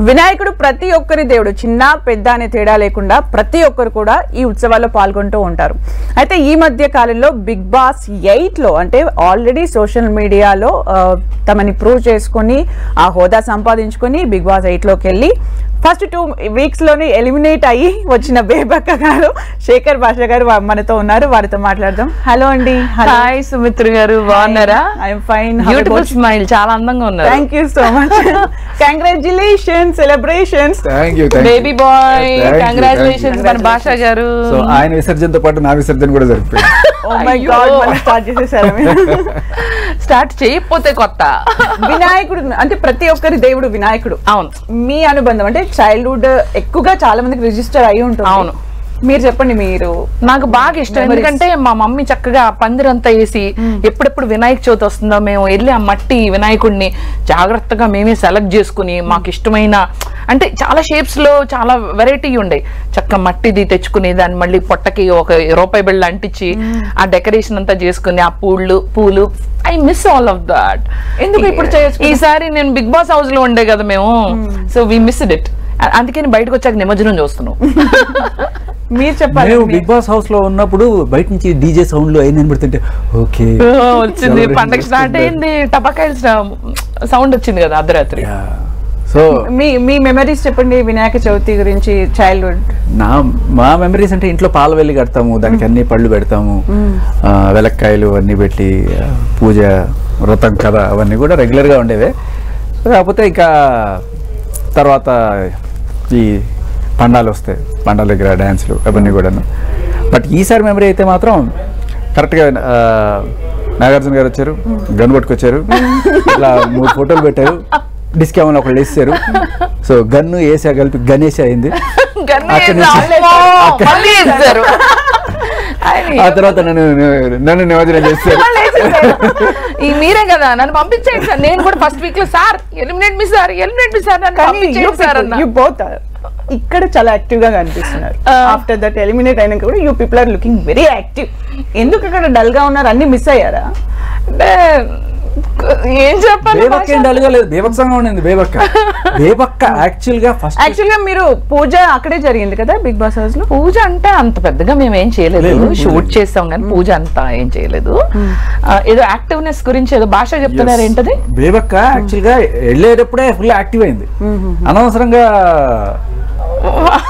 వినాయకుడు ప్రతి ఒక్కరి దేవుడు, చిన్న పెద్ద అనే తేడా లేకుండా ప్రతి ఒక్కరు కూడా ఈ ఉత్సవాల్లో పాల్గొంటూ ఉంటారు. అయితే ఈ మధ్య కాలంలో బిగ్ బాస్ 8లో అంటే ఆల్రెడీ సోషల్ మీడియాలో తమని ప్రూవ్ చేసుకొని ఆ హోదా సంపాదించుకొని బిగ్ బాస్ 8లోకి వెళ్ళి ఫస్ట్ 2 weeks లోనే ఎలిమినేట్ అయ్యి వచ్చిన బేబక్క గారు, శేఖర్ భాష గారు మనతో ఉన్నారు. వారితో మాట్లాడదాం. హలో అండి. హాయ్ సుమిత్ర గారు, బాగున్నారా? I'm fine. బ్యూటిఫుల్ స్మైల్, చాలా అందంగా ఉన్నారు. Thank you so much. Congratulations, celebrations. Baby bye, congratulations మన భాష గారు. సో ఆయన విసర్జనతో పాటు నా విసర్జన కూడా జరిగిపోయింది. ఓ మై గాడ్, మనం స్టార్ట్ చేసేసారు. స్టార్ట్ చేయకపోతే కొత్త. వినాయకుడు అంటే ప్రతి ఒక్కరి దేవుడు వినాయకుడు. అవును. మీ అనుబంధం అంటే చైల్డ్హుడ్ ఎక్కువగా చాలా మందికి రిజిస్టర్ అయ్యి ఉంటుంది. అవును. మీరు చెప్పండి. మీరు నాకు బాగా ఇష్టం, ఎందుకంటే మా మమ్మీ చక్కగా పందిరంతా వేసి ఎప్పుడెప్పుడు వినాయక చవితి వస్తుందో మేము వెళ్ళి ఆ మట్టి వినాయకుడిని జాగ్రత్తగా మేమే సెలెక్ట్ చేసుకుని మాకు ఇష్టమైన అంటే చాలా షేప్స్ లో చాలా వెరైటీ ఉండే చక్క మట్టిది తెచ్చుకుని దాన్ని మళ్ళీ పొట్టకి ఒక రూపాయి బిళ్ళ అంటించి ఆ డెకరేషన్ అంతా చేసుకుని ఆ పూలు I miss all of that. ఎందుకు ఇప్పుడు చేయొచ్చు? ఈసారి నేను బిగ్ బాస్ హౌస్ లో ఉండే కదా మేము, సో వి మిస్డ్ ఇట్. అందుకని బయటకు వచ్చాక నిమజ్జనం చూస్తున్నాం. మీరు చెప్పాలి. మేము బిగ్ బాస్ హౌస్ లో ఉన్నప్పుడు బయట నుంచి డీజే సౌండ్ లో అయిన పెడుతుంటే ఓకే వచ్చింది, పండగ స్టార్ట్ అయింది, టపాకాయలు సౌండ్ వచ్చింది కదా అర్ధరాత్రి. సో మీ మెమరీస్ చెప్పండి వినాయక చవితి గురించి. చైల్డ్హుడ్ మా మెమరీస్ అంటే ఇంట్లో పాల వెళ్ళి కడతాము, దానికి అన్ని పళ్ళు పెడతాము, వెలక్కాయలు అన్ని పెట్టి పూజ వ్రతం కథ అవన్నీ కూడా రెగ్యులర్ గా ఉండేవే. కాకపోతే ఇంకా తర్వాత ఈ పండాలు వస్తాయి, పండాల దగ్గర డ్యాన్స్లు అవన్నీ కూడాను. బట్ ఈసారి మెమరీ అయితే మాత్రం కరెక్ట్గా నాగార్జున గారు వచ్చారు, గన్ పట్టుకొచ్చారు, ఇట్లా 3 ఫోటోలు పెట్టారు, డిస్క్ ఏమైనా ఒకళ్ళు వేసారు. సో గన్ను వేసా కలిపి గణేష్ అయింది. ఆ తర్వాత నన్ను నిమజ్జనం చేస్తారు. మీరే కదా నన్ను పంపించేయండి సార్. నేను కూడా ఫస్ట్ వీక్ లో సార్ ఎలిమినేట్ మీ సార్ ఇక్కడ చాలా యాక్టివ్ గా కనిపిస్తున్నారు. ఆఫ్టర్ దట్ ఎలిమినేట్ అయినాక కూడా you people are looking very active. ఎందుకు అక్కడ డల్ గా ఉన్నారు? అన్ని మిస్ అయ్యారా? ఏం చెప్పాలి, బేబక్సంగా ఉండింది. బేబక్క యాక్చువల్ గా మీరు పూజ అక్కడే జరిగింది కదా బిగ్ బాస్ హౌస్ లో. పూజ అంటే అంత పెద్దగా మేము ఏం చేయలేదు, షూట్ చేస్తాం కానీ పూజ అంతా ఏం చేయలేదు. ఏదో యాక్టివ్నెస్ గురించి ఏదో భాష చెప్తున్నారు. ఏంటది? బేబక్క యాక్చువల్ గా వెళ్ళేటప్పుడే ఫుల్ యాక్టివ్ అయింది. అనవసరంగా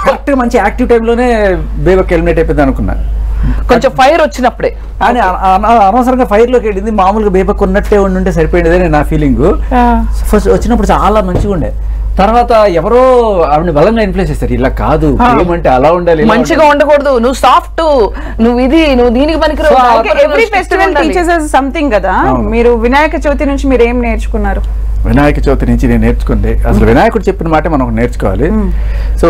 కరెక్ట్ మంచి యాక్టివ్ టైంలోనే బేబక్క ఎలిమినేట్ అయిపోయింది అనుకున్నా. కొంచెం ఫైర్ వచ్చినప్పుడే కానీ అనవసరంగా ఫైర్ లోకి వెళ్ళింది. మామూలుగా బేబక్క ఉన్నట్టే ఉండుంటే సరిపోయింది నా ఫీలింగ్. ఫస్ట్ వచ్చినప్పుడు చాలా మంచిగా ఉండే, తర్వాత ఎవరో ఆవిడ బలంగా ఇన్ఫ్లుయెన్స్ చేస్తారు. ఇలా కాదు, ఏమంటే అలా ఉండాలి, మంచిగా ఉండకూడదు, నువ్వు సాఫ్ట్, నువ్వు దీనికి పనికిరావు. ఎవ్రీ ఫెస్టివల్ టీచర్స్ సంథింగ్ కదా. మీరు వినాయక చవితి నుంచి మీరు ఏం నేర్చుకున్నారు? వినాయక చవితి నుంచి నేను నేర్చుకుంది అసలు వినాయకుడు చెప్పిన మాట మనం నేర్చుకోవాలి. సో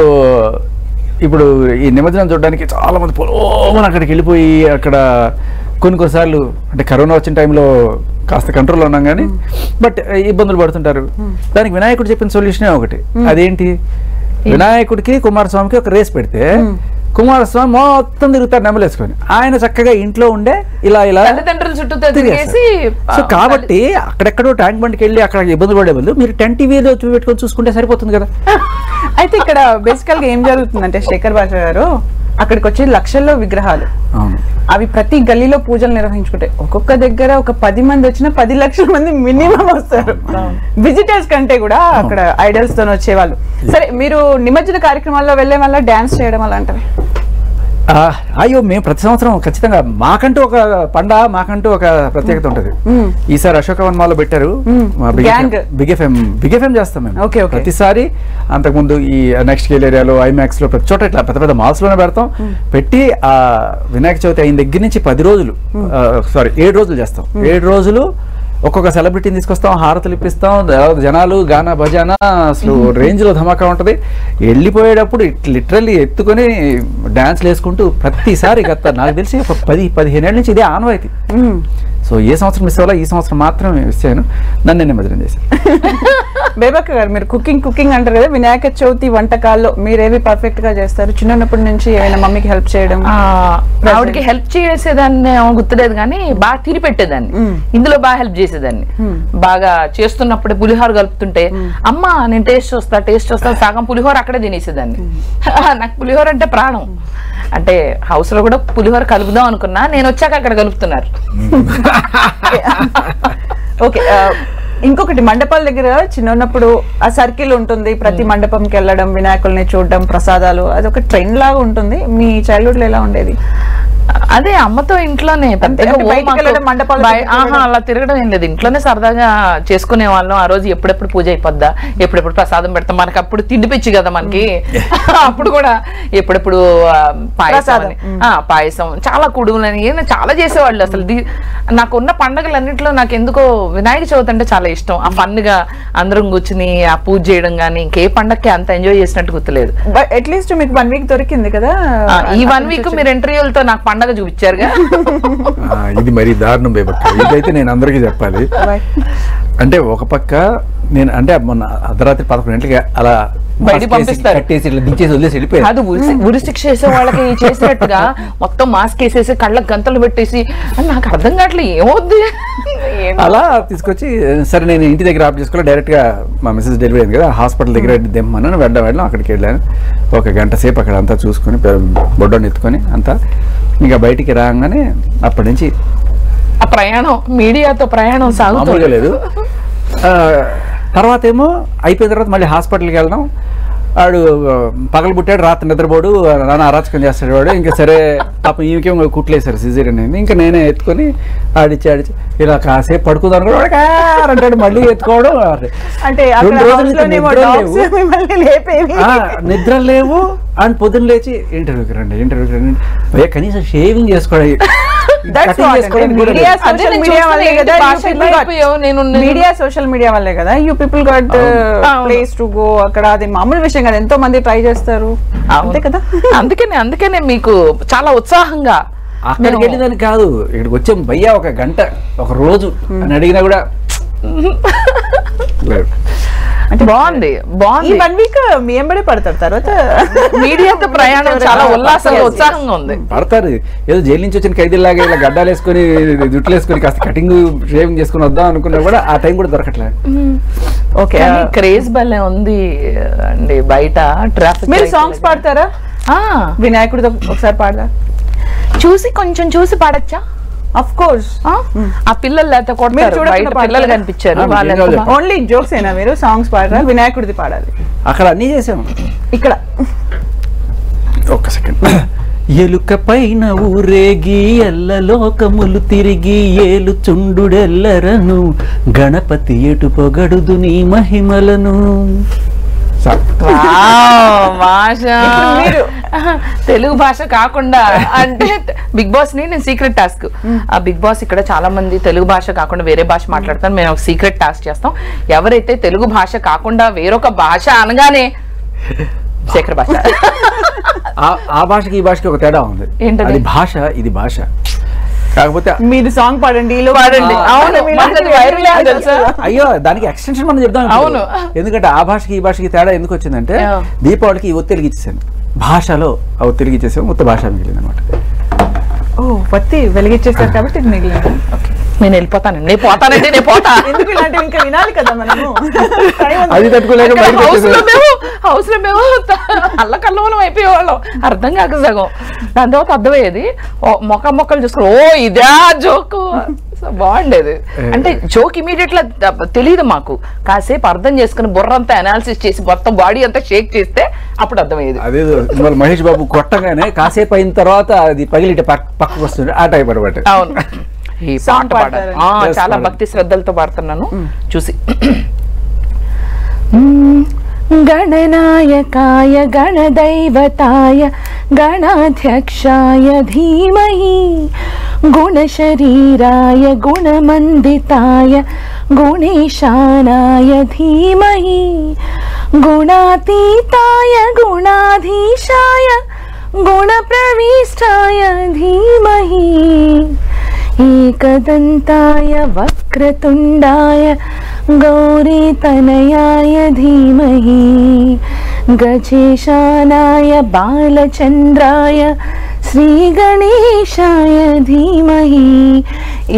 ఇప్పుడు ఈ నిమజ్జనం చూడడానికి చాలా మంది పొలోమని అక్కడికి వెళ్ళిపోయి అక్కడ కొన్నిసార్లు అంటే కరోనా వచ్చిన టైంలో కాస్త కంట్రోల్లో ఉన్నాం కానీ బట్ ఇబ్బందులు పడుతుంటారు. దానికి వినాయకుడు చెప్పిన సొల్యూషనే ఒకటి. అదేంటి? వినాయకుడికి కుమారస్వామికి ఒక రేస్ పెడితే కుమారస్వామి మొత్తం తిరుగుతారు నెమలేసుకొని, ఆయన చక్కగా ఇంట్లో ఉండే ఇలా తల్లిదండ్రుల చుట్టూ తిరిగేసి. సో కాబట్టి అక్కడెక్కడో ట్యాంక్ బండ్కి వెళ్ళి అక్కడ ఇబ్బంది పడే బదులు మీరు 10 టీవీలో చూపెట్టుకొని చూసుకుంటే సరిపోతుంది కదా. అయితే ఇక్కడ బేసికల్ గా ఏం జరుగుతుందంటే శేఖర్ భాష గారు అక్కడికి వచ్చి లక్షల్లో విగ్రహాలు, అవి ప్రతి గల్లీలో పూజలు నిర్వహించుకుంటాయి. ఒక్కొక్క దగ్గర ఒక 10 మంది వచ్చినా 10 లక్షల మంది మినిమం వస్తారు విజిటర్స్ కంటే కూడా అక్కడ ఐడల్స్ తో వచ్చేవాళ్ళు. సరే, మీరు నిమజ్జన కార్యక్రమాల్లో వెళ్లే వల్ల డాన్స్ చేయడం వల్ల అంటారు? అయ్యో, మేము ప్రతి సంవత్సరం ఖచ్చితంగా మాకంటూ ఒక మాకంటూ ఒక ప్రత్యేకత ఉంటది. ఈసారి అశోకవన్ మాల్ లో పెట్టారు, బిగ్ ఎఫ్ఎం చేస్తాం మేము ప్రతిసారి. అంతకుముందు ఈ నెక్స్ట్ గేల్ ఏరియాలో, ఐమాక్స్ లో, ప్రతి చోట ఇట్లా పెద్ద పెద్ద మాల్స్ లోనే పెడతాం. పెట్టి ఆ వినాయక చవితి అయిన దగ్గర నుంచి 7 రోజులు చేస్తాం. 7 రోజులు ఒక్కొక్క సెలబ్రిటీని తీసుకొస్తాం, హారతులు ఇప్పిస్తాం, జనాలు గానా భజానా అసలు రేంజ్ లో ధమాకా ఉంటది. వెళ్ళిపోయేటప్పుడు లిటరల్లీ ఎత్తుకొని డాన్స్లు వేసుకుంటూ ప్రతిసారి నాకు తెలిసి ఒక 10-15 ఏళ్ళ నుంచి ఇదే ఆనవాయితీ. సో ఏ సంవత్సరం మిస్ అవ్వాలో ఈ సంవత్సరం మాత్రం మిస్ అయ్యాను, నన్ను నేను మధురం చేశాను. బేబక్క గారు, మీరు కుకింగ్ అంటారు కదా, వినాయక చవితి వంటకాల్లో మీరేవి పర్ఫెక్ట్ గా చేస్తారు? చిన్నప్పటి నుంచి ఏమైనా మమ్మీకి హెల్ప్ చేయడం? ఆవిడకి హెల్ప్ చేసేదాన్ని గుర్తులేదు కానీ బాగా తిరి పెట్టేదాన్ని, ఇందులో బాగా హెల్ప్ చేసేదాన్ని. బాగా చేస్తున్నప్పుడే పులిహోర కలుపుతుంటే అమ్మా నేను టేస్ట్ చూస్తా సగం పులిహోర అక్కడే తినేసేదాన్ని. నాకు పులిహోర అంటే ప్రాణం. అంటే హౌస్ లో కూడా పులిహోర కలుపుదాం అనుకున్నా, నేను వచ్చాక అక్కడ కలుపుతున్నారు. ఓకే, ఇంకొకటి మండపాల దగ్గర చిన్నప్పుడు ఆ సర్కిల్ ఉంటుంది, ప్రతి మండపంకి వెళ్ళడం, వినాయకుల్ని చూడడం, ప్రసాదాలు, అది ఒక ట్రెండ్ లాగా ఉంటుంది. మీ చైల్డ్హుడ్ లో ఎలా ఉండేది? అదే అమ్మతో ఇంట్లోనే అలా తిరగడం ఏం లేదు, ఇంట్లోనే సరదాగా చేసుకునే వాళ్ళం. ఆ రోజు ఎప్పుడెప్పుడు పూజ అయిపోద్దా, ఎప్పుడెప్పుడు ప్రసాదం పెడతాం, మనకి అప్పుడు తిండి పిచ్చి కదా మనకి. అప్పుడు కూడా ఎప్పుడెప్పుడు పాయసం, చాలా కుడుములని చాలా చేసేవాళ్ళు. అసలు నాకున్న పండుగలన్నింటిలో నాకు ఎందుకో వినాయక చవితి అంటే చాలా ఇష్టం. ఆ ఫన్ గా అందరం కూర్చుని ఆ పూజ చేయడం గానీ, ఇంకే పండగకి అంత ఎంజాయ్ చేసినట్టు గుర్తులేదు. అట్లీస్ట్ మీకు 1 వీక్ దొరికింది కదా. ఈ 1 వీక్ మీరు ఇంటర్వ్యూలతో నాకు పండగ చూపించారుగా. ఇది మరి దారుణం బేబక్క, ఇదైతే నేను అందరికీ చెప్పాలి. అంటే ఒక పక్క నేను అంటే మొన్న అర్ధరాత్రి 11 గంటలకి అలా బయటికి పంపిస్తారు, కట్టేసి దించేసి వదిలేసి వెళ్ళిపోయారు. అది ఉరి శిక్ష చేసే వాళ్ళకి చేసినట్టుగా మొత్తం మాస్క్ వేసేసి కళ్ళకి గంతలు పెట్టేసి, నాకు అర్థం కావట్లేదు ఏమవుద్ది. అలా తీసుకొచ్చి సరే నేను ఇంటి దగ్గర ఆఫ్ చేసుకోవాలి, డైరెక్ట్ గా మా మిస్సెస్ డెలివరీ అయింది కదా, హాస్పిటల్ దగ్గర దిమ్మను వెళ్ళడం అక్కడికి వెళ్ళాను. 1 గంట సేపు అక్కడ అంతా చూసుకుని బొడ్డని ఎత్తుకొని అంతా ఇంకా బయటికి రాగానే అప్పటి నుంచి ఆ ప్రయాణం, మీడియాతో ప్రయాణం సాగుతూ లేదు. తర్వాత ఏమో అయిపోయిన తర్వాత మళ్ళీ హాస్పిటల్కి వెళ్ళడం. ఆడు పగలు పుట్టాడు, రాత్రి నిద్రపోడు, నాన్న అరాచకం చేస్తాడు వాడు. ఇంకా సరే పాపం ఈమెకేమో కుట్లేశారు సిజేరియన్ అయింది. ఇంకా నేనే ఎత్తుకొని ఆడిచ్చి ఇలా కాసేపు పడుకుందాను కూడా అంటాడు, మళ్ళీ ఎత్తుకోవడం. అంటే 2 రోజులు నిద్ర లేవు. అండ్ పొద్దున్న లేచి ఇంటర్వ్యూకి రండి, కనీసం షేవింగ్ చేసుకోవడం, మీడియా సోషల్ మీడియా వల్లే కదా you people got place to go. అక్కడ అది మామూలు విషయం కదా, ఎంతో మంది ట్రై చేస్తారు అంతే కదా. అందుకనే మీకు చాలా ఉత్సాహంగా అక్కడికి వెళ్ళేదాన్ని కాదు, ఇక్కడికి వచ్చాం భయ్యా 1 గంట 1 రోజు అని అడిగినా కూడా లేదు. అంటే బాగుంది. 1 వీక్ మీ ఎంబడే పడతారు, తర్వాత మీడియాతో ప్రయాణం చాలా ఉల్లాసంగా ఉత్సాహంగా ఉంది. పడతారు, ఏదో జైలు నుంచి వచ్చిన ఖైదీలాగా ఇలా గడ్డాలు వేసుకొని జుట్లు వేసుకొని కాస్త కటింగ్ షేవింగ్ చేసుకుని వద్దాం అనుకున్నా కూడా ఆ టైం కూడా దొరకట్లేదు. ఓకే, క్రేజ్ భలే ఉంది అండి బయట. ట్రాఫిక్. మీరు సాంగ్స్ పాడతారా? వినాయకుడితో ఒకసారి పాడదా? కొంచెం చూసి పాడచ్చా? Of course. ఆ పిల్లలు లేకపోతే కొడతారు, బయట పిల్లలు కనిపించారు. ఓన్లీ జోక్స్ అయినా మీరు సాంగ్స్ పాడరా? వినాయకుడిది పాడాలి. అక్కడ అన్ని చేసాము. ఇక్కడ ఒక్క సెకండ్. ఎలుక పైన ఊరేగి ఎల్లలోకములు తిరిగి ఏలు చుండుడెల్లరను, గణపతి ఎటు పొగడుదు నీ మహిమలను. తెలుగు భాష కాకుండా అంటే బిగ్ బాస్ ని నేను సీక్రెట్ టాస్క్, ఆ బిగ్ బాస్ ఇక్కడ చాలా మంది తెలుగు భాష కాకుండా వేరే భాష మాట్లాడతాను, మేము ఒక సీక్రెట్ టాస్క్ చేస్తాం. ఎవరైతే తెలుగు భాష కాకుండా వేరొక భాష అనగానే శేఖర్ భాష, ఆ భాషకి ఈ భాషకి ఒక తేడా ఉంది. ఏంటది? భాష, ఇది భాష. కాకపోతే మీరు సాంగ్ పాడండి. అయ్యో దానికి ఎక్స్టెన్షన్ మనం చెప్తాం. అవును, ఎందుకంటే ఆ భాషకి ఈ భాషకి తేడా ఎందుకు వచ్చిందంటే దీపావళికి ఒత్తి వెలిగించేసాను, భాషలో ఆ ఒత్తి వెలిగించేసాము, మొత్తం భాష మిగిలింది అనమాట. ఒత్తి వెలిగించేసారు కాబట్టి మిగిలింది. నేను వెళ్ళిపోతాను, నేను పోతా. ఎందుకు ఇలాంటివి ఇంకా వినాలి కదా మనము. అది తట్టుకోలేక హౌస్ లో మేము అల్లకల్లోలం అయిపోయేవాళ్ళం, అర్థం కాక సగం. దాని తర్వాత అర్థమయ్యేది, మొక్కలు చూసుకుని ఇదే జోకు. బాగుండేది. అంటే జోక్ ఇమీడియట్ గా తెలియదు మాకు, కాసేపు అర్థం చేసుకుని బుర్రంతా అనాలిసిస్ చేసి మొత్తం బాడీ అంతా షేక్ చేస్తే అప్పుడు అర్థమయ్యేది. అదే మహేష్ బాబు కొట్టగానే కాసేపు అయిన తర్వాత అది పగిలి పక్కకు వస్తుంది, ఆ టైప్ అనమాట. అవును, ఈ పాట పాడాలి, చాలా భక్తి శ్రద్ధలతో పాడుతున్నాను చూసి. గణనాయకాయ గణదైవతాయ గణాధ్యక్షాయ ధీమహి గుణశరీరాయ గుణమండితాయ గుణేశానాయ ధీమహి గుణాతీతాయ గుణాధీశాయ గుణప్రవిష్టాయ ధీమహి ఏకదంతాయ వక్రతుండాయ గౌరీతనయాయ ధీమహి గజేశానాయ బాలచంద్రాయ శ్రీగణేశాయ ధీమహి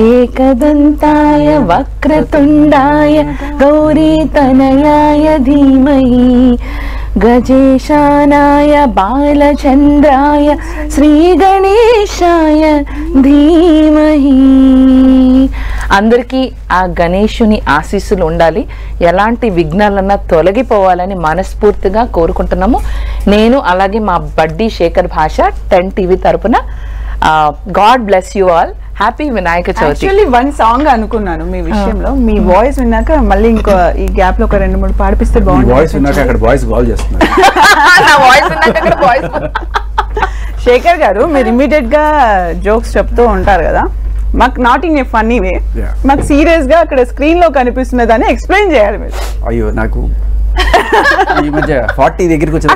ఏకదంతాయ వక్రతుండాయ గౌరీతనయాయ ధీమహి గజేశానాయ బాలచంద్రాయ శ్రీగణేశాయ ధీమహి. అందరికీ ఆ గణేశుని ఆశీస్సులు ఉండాలి, ఎలాంటి విఘ్నాలన్నా తొలగిపోవాలని మనస్ఫూర్తిగా కోరుకుంటున్నాము. నేను అలాగే మా బడ్డీ శేఖర్ భాష 10 TV తరపున God bless you all. Happy Vinayaka Chavithi. Actually one song అనుకున్నాను మీ విషయంలో, మీ వాయిస్ విన్నాక మళ్ళీ ఇంకో ఈ గ్యాప్ లో ఒక 2-3 పాడిపిస్తే బాగుంటుంది. వాయిస్ విన్నాక అక్కడ బాయ్స్ కాల్ చేస్తున్నారు. శేఖర్ గారు, మీరు ఇమీడియట్ గా జోక్స్ చెప్తూ ఉంటారు కదా, మాకు నాట్ ఇన్ ఏ ఫన్నీ వే, మాకు సీరియస్ గా అక్కడ స్క్రీన్ లో కనిపిస్తున్నదని ఎక్స్ప్లెయిన్ చేయాలి మీరు. అయ్యో, నాకు ఈ మధ్య 40 దగ్గరికి వచ్చిన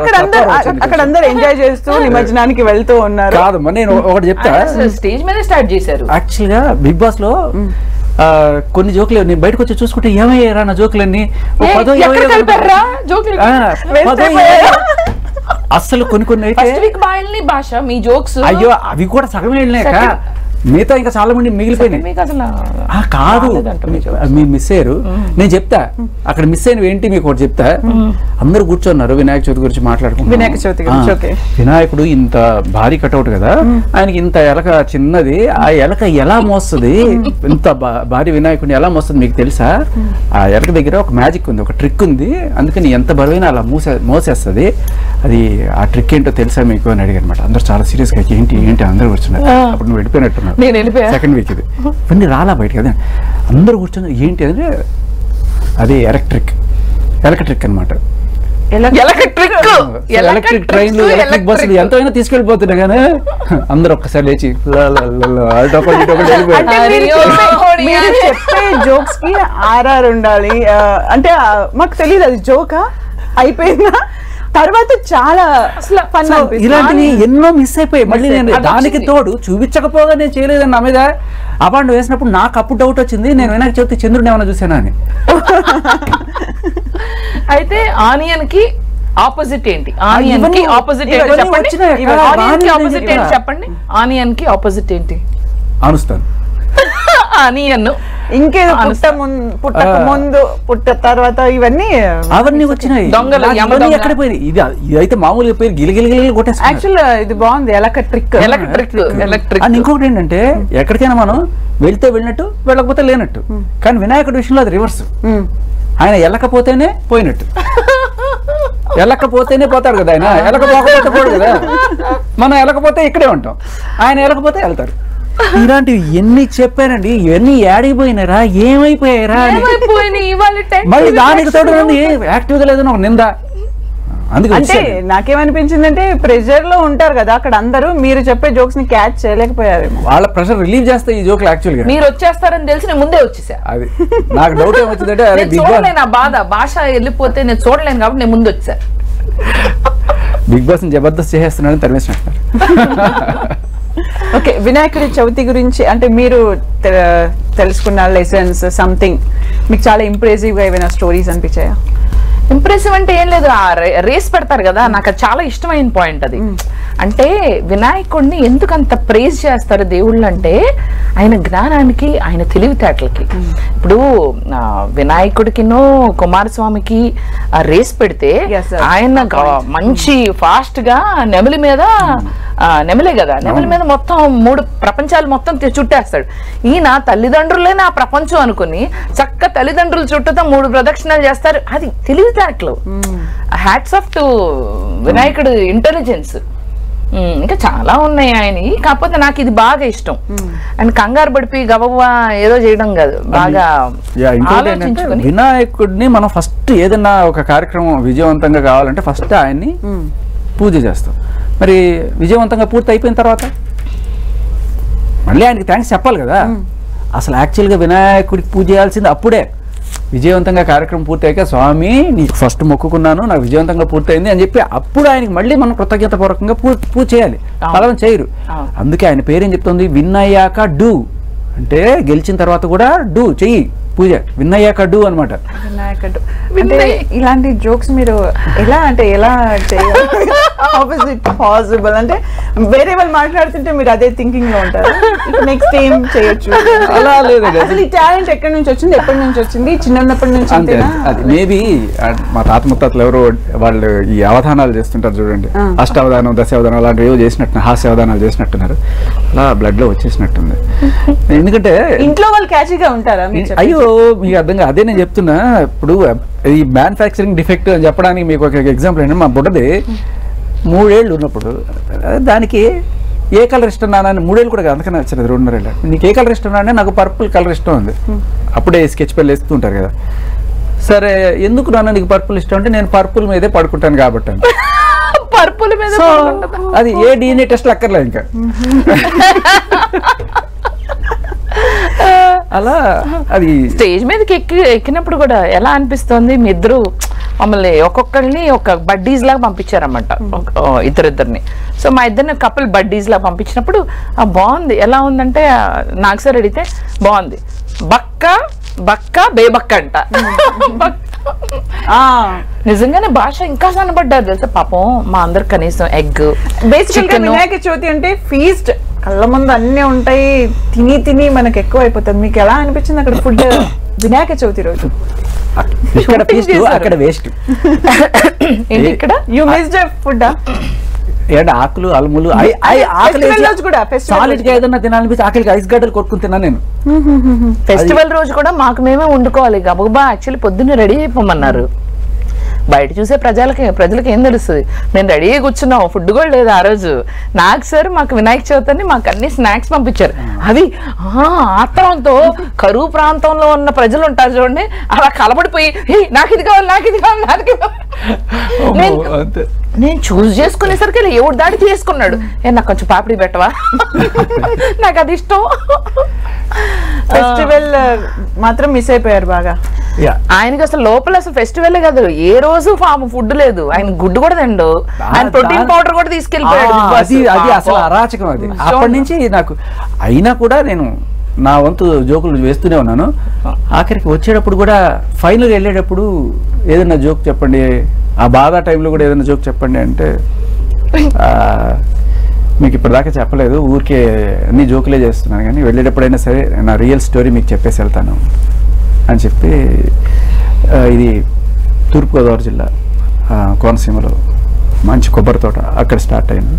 అక్కడ అందరు ఎంజాయ్ చేస్తూ నిమజ్జనానికి వెళ్తూ ఉన్నారు. కాదు, నేను ఒకటి చెప్తా. స్టేజ్ మీద స్టార్ట్ చేశారు. యాక్చువల్ గా బిగ్ బాస్ లో కొన్ని జోకులు నేను బయటకు వచ్చి చూసుకుంటే ఏమయ్యారా నా జోకులన్నీ అసలు కొన్ని అయితే భాష మీ జోక్స్ అయ్యో అవి కూడా సగం వెళ్ళినాక మిగతా ఇంకా చాలా మంది మిగిలిపోయినాయి. కాదు, మీరు మిస్ అయ్యారు. నేను చెప్తా అక్కడ మిస్ అయినవి ఏంటి మీకు ఒకటి చెప్తా. అందరూ కూర్చున్నారు వినాయక చవితి గురించి మాట్లాడుకుంటున్నారు. వినాయక చవితి గురించి వినాయకుడు ఇంత భారీ కటౌట్ కదా, ఆయనకి ఇంత ఎలక చిన్నది, ఆ ఎలక ఎలా మోస్తుంది, ఇంత భారీ వినాయకుడిని ఎలా మోస్తుంది మీకు తెలుసా? ఆ ఎలక దగ్గర ఒక మ్యాజిక్ ఉంది, ఒక ట్రిక్ ఉంది, అందుకని ఎంత బరువైనా అలా మోసేస్తుంది. అది ఆ ట్రిక్ ఏంటో తెలుసా మీకు అని అడిగారు అనమాట. అందరూ చాలా సీరియస్ గా ఏంటి ఏంటి అందరూ కూర్చున్నారు. అప్పుడు నువ్వు వెళ్ళిపోయినట్టున్నావు. సెకండ్ వీక్ ఇది ఇవన్నీ రాలా బయట కదా, అందరూ కూర్చొని ఏంటి అంటే అది ఎలక్ట్రిక్ అనమాట. ఎలక్ట్రిక్ ట్రైన్లు, ఎలక్ట్రిక్ బస్సులు ఎంతైనా తీసుకెళ్ళిపోతున్నాయి కానీ అందరూ ఒక్కసారి లేచి చెప్పే జోక్స్ కి ఆర్ఆర్ ఉండాలి. అంటే మాకు తెలియదు అది జోకా అయిపోయిందా, తర్వాత చాలా ఇలాంటివి ఎన్నో మిస్ అయిపోయాయి. మళ్ళీ నేను దానికి తోడు చూపించకపోగా నేను చేయలేదని నా మీద అపాండు వేసినప్పుడు నాకు అప్పుడు డౌట్ వచ్చింది, నేను వినాయక చవితి చంద్రుడిని ఏమైనా చూసానా అని. అయితే ఆనియన్ కి ఆపోజిట్ ఏంటి? ఆనియన్ కి ఆపోజిట్ ఏంటి చెప్పండి. ఆనియన్ కి ఆపోజిట్ ఏంటి చెప్పండి. ఆనియన్ కి ఆపోజిట్ ఏంటి? అనుస్తాను. ఆనియన్ ఇంకేదో పుట్టక ముందు పుట్ట తర్వాత ఇవన్నీ వచ్చినాయి. దొంగలు ఎక్కడ పోయి ఇది అయితే మామూలుగా పోయి గిలిగిలి కొట్టేసి. యాక్చువల్ ఇది బాగుంది, ఎలక్ట్రిక్. ఇంకొకటి ఏంటంటే ఎక్కడికైనా మనం వెళ్తే వెళ్ళినట్టు, వెళ్ళకపోతే లేనట్టు. కానీ వినాయకుడి విషయంలో అది రివర్స్. ఆయన వెళ్ళకపోతేనే పోయినట్టు, వెళ్ళకపోతేనే పోతాడు కదా. ఆయన వెళ్ళకపోతే పోడు కదా. మనం వెళ్ళకపోతే ఇక్కడే ఉంటాం, ఆయన వెళ్ళకపోతే వెళ్తారు. ఇలాంటివి ఎన్ని చెప్పానండి, ఇవన్నీ ఏడిపోయినారా, ఏమైపోయారా, మళ్ళీ దానికి తోడు యాక్టివ్ గా లేదని ఒక నింద. అంటే నాకేమనిపించిందంటే ప్రెషర్ లో ఉంటారు కదా అక్కడ అందరూ, మీరు చెప్పే జోక్స్ ని క్యాచ్ చేయలేకపోయారు. వాళ్ళ ప్రెషర్ రిలీవ్ చేస్తే ఈ జోక్లు యాక్చువల్ గా మీరు వచ్చేస్తారని తెలిసి నేను ముందే వచ్చేసా. అది నాకు డౌట్ ఏమొచ్చిందంటే చూడలేను, ఆ బాధ భాష వెళ్ళిపోతే నేను చూడలేను కాబట్టి నేను ముందు వచ్చా. బిగ్ బాస్ జబర్దస్త్ చేసేస్తున్నాడని తరిమేసినట్టున్నారు. ఓకే, వినాయకుడి చవితి గురించి అంటే మీరు తెలుసుకున్న లెసన్స్ సంథింగ్ మీకు చాలా ఇంప్రెసివ్ గా ఏమైనా స్టోరీస్ అనిపించాయా? ఇంప్రెసివ్ అంటే ఏం లేదు, ఆ రేస్ పెడతారు కదా, నాకు చాలా ఇష్టమైన పాయింట్ అది. అంటే వినాయకుడిని ఎందుకు అంత ప్రేజ్ చేస్తారు దేవుళ్ళు అంటే ఆయన జ్ఞానానికి, ఆయన తెలివితేటలకి. ఇప్పుడు వినాయకుడికినో కుమారస్వామికి రేస్ పెడితే ఆయన మంచి ఫాస్ట్ గా నెమలి మీద, నెమలే కదా, నెమలి మీద మొత్తం 3 ప్రపంచాలు మొత్తం చుట్టేస్తాడు. ఈయన తల్లిదండ్రులే నా ప్రపంచం అనుకుని చక్క తల్లిదండ్రుల చుట్టూతో 3 ప్రదక్షిణాలు చేస్తారు. అది తెలివితేటలు. హ్యాట్స్ ఆఫ్ టు వినాయకుడు ఇంటెలిజెన్స్. ఇంకా చాలా ఉన్నాయి ఆయన, కాకపోతే నాకు ఇది బాగా ఇష్టం. అండ్ కంగారు పడిపోయి గబగబా ఏదో చేయడం కాదు, బాగా ఆలోచించుకుని. వినాయకుడిని మనం ఫస్ట్ ఏదైనా ఒక కార్యక్రమం విజయవంతంగా కావాలంటే ఫస్ట్ ఆయన్ని పూజ చేస్తాం. మరి విజయవంతంగా పూర్తి అయిపోయిన తర్వాత మళ్ళీ ఆయనకి థ్యాంక్స్ చెప్పాలి కదా. అసలు యాక్చువల్గా వినాయకుడికి పూజ చేయాల్సింది అప్పుడే. విజయవంతంగా కార్యక్రమం పూర్తయ్యాక స్వామి నీకు ఫస్ట్ మొక్కుకున్నాను, నాకు విజయవంతంగా పూర్తయింది అని చెప్పి అప్పుడు ఆయనకి మళ్ళీ మనం కృతజ్ఞతాపూర్వకంగా పూజ చేయాలి. అలా చేయరు. అందుకే ఆయన పేరేం చెప్తుంది, విన్ అయ్యాక డూ. అంటే గెలిచిన తర్వాత కూడా చెయ్యి పూజ, విన్ అయ్యాక అనమాట. అంటే ఇలాంటి జోక్స్ మీరు ఎలా పాసిబుల్ అంటే వేరే వాళ్ళు మాట్లాడుతుంటే మీరు అదే థింకింగ్ లో ఉంటారు, నెక్స్ట్ ఏం చేయొచ్చు అలా లేదు. అసలు ఈ టాలెంట్ ఎక్కడి నుంచి వచ్చింది, ఎప్పటి నుంచి వచ్చింది? చిన్నప్పటి నుంచి అంతే. అది మేబీ మా తాత ముత్తాతలు ఎవరో వాళ్ళు ఈ అవధానాలు చేస్తుంటారు చూడండి, అష్టావధానం, దశావధానం అలాంటివి ఏవో చేసినట్టు, హాస్యావధానాలు చేసినట్టున్నారు, అలా బ్లడ్ లో వచ్చేసినట్టుంది. ఎందుకంటే ఇంట్లో వాళ్ళు క్యాచీగా ఉంటారా? అయ్యో మీకు అర్థం కాదు, అదే నేను చెప్తున్నా. ఇప్పుడు ఈ మ్యానుఫ్యాక్చరింగ్ డిఫెక్ట్ అని చెప్పడానికి మీకు ఒక ఎగ్జాంపుల్ ఏంటంటే, మా బుడ్డది 3 ఏళ్ళు ఉన్నప్పుడు దానికి ఏ కలర్ ఇష్టం నాన్న, 3 ఏళ్ళు కూడా అందుకని వచ్చినది 2.5 ఏళ్ళు. నీకు ఏ కలర్ ఇష్టం అంటే నాకు పర్పుల్ కలర్ ఇష్టం ఉంది. అప్పుడే స్కెచ్ పెన్ వేస్తూ ఉంటారు కదా. సరే ఎందుకు నాన్న నీకు పర్పుల్ ఇష్టం అంటే, నేను పర్పుల్ మీదే పడుకుంటాను కాబట్టి. పర్పుల్ మీద అది ఏ DNA టెస్ట్ అక్కర్లే ఇంకా. అలా అది స్టేజ్ మీదకి ఎక్కినప్పుడు కూడా ఎలా అనిపిస్తుంది? మీ ఇద్దరు మమ్మల్ని ఒక్కొక్కరిని ఒక బడ్డీస్ లాగా పంపించారన్నమాట, ఇద్దరిద్దరిని. సో మా ఇద్దరిని కపుల్ బడ్డీస్ లాగా పంపించినప్పుడు బాగుంది. ఎలా ఉందంటే నాకు సార్ అడిగితే బాగుంది, బక్క బేబక్క అంట. నిజంగానే భాష ఇంకా సన్నబడ్డారు తెలుసా పాపం. మా అందరు కనీసం ఎగ్ బేసికల్గా వినాయక చవితి అంటే ఫీస్ట్, కళ్ళ ముందు అన్నీ ఉంటాయి, తిని మనకు ఎక్కువ అయిపోతుంది. మీకు ఎలా అనిపించింది అక్కడ ఫుడ్ వినాయక చవితి రోజు? ఇక్కడ ఫీస్ట్ అక్కడ వేస్ట్. ఇక్కడ యూ మిస్డ్ ఫుడ్ ఆకులు అలములు సాలిడ్ గా ఏదన్నా తినాలనిపిస్తే ఆకలికి ఐస్ గడ్డలు కొట్టుకుని తిన్నా నేను. ఫెస్టివల్ రోజు కూడా మాకు మేమే వండుకోవాలి. గబగబా యాక్చువల్లీ పొద్దున్నే రెడీ అయిపోమన్నారు. బయట చూసే ప్రజలకి ఏం తెలుస్తుంది? నేను రెడీగా కూర్చున్నాం, ఫుడ్ కూడా లేదు ఆ రోజు. నాకు సార్ మాకు వినాయక చవితి అని మాకు అన్ని స్నాక్స్ పంపించారు. అవి ఆత్రంతో కరువు ప్రాంతంలో ఉన్న ప్రజలు ఉంటారు చూడండి, అలా కలబడిపోయి నాకు ఇది కావాలి, నాకు ఇది కావాలి, నాకు ఇది కావాలి. నేను చూస్ చేసుకునేసరికి ఎవడు దాడి తీసుకున్నాడు. నాకు కొంచెం పాపిడి పెట్టవా, నాకు అది ఇష్టం. ఫెస్టివల్ మాత్రం మిస్ అయిపోయారు బాగా. ఆయనకి అసలు లోపల అసలు ఫెస్టివల్ కాదు, ఏ రోజు ఫుడ్ లేదు. ఆయన గుడ్డు కూడా తిండు, ఆయన ప్రోటీన్ పౌడర్ కూడా తీసుకెళ్ళిపోయాడు. అది అసలు అరాచకం. అది అప్పటి నుంచి నాకు అయినా కూడా నేను నా వంతు జోకులు వేస్తూనే ఉన్నాను. ఆఖరికి వచ్చేటప్పుడు కూడా ఫైనల్ వెళ్ళేటప్పుడు ఏదైనా జోక్ చెప్పండి, ఆ బాధ టైంలో కూడా ఏదైనా జోక్ చెప్పండి అంటే, మీకు ఇప్పటిదాకా చెప్పలేదు, ఊరికే అన్ని జోకులే చేస్తున్నాను, కానీ వెళ్ళేటప్పుడైనా సరే నా రియల్ స్టోరీ మీకు చెప్పేసి వెళ్తాను అని చెప్పి, ఇది తూర్పుగోదావరి జిల్లా కోనసీమలో మంచి కొబ్బరి తోట, అక్కడ స్టార్ట్ అయింది.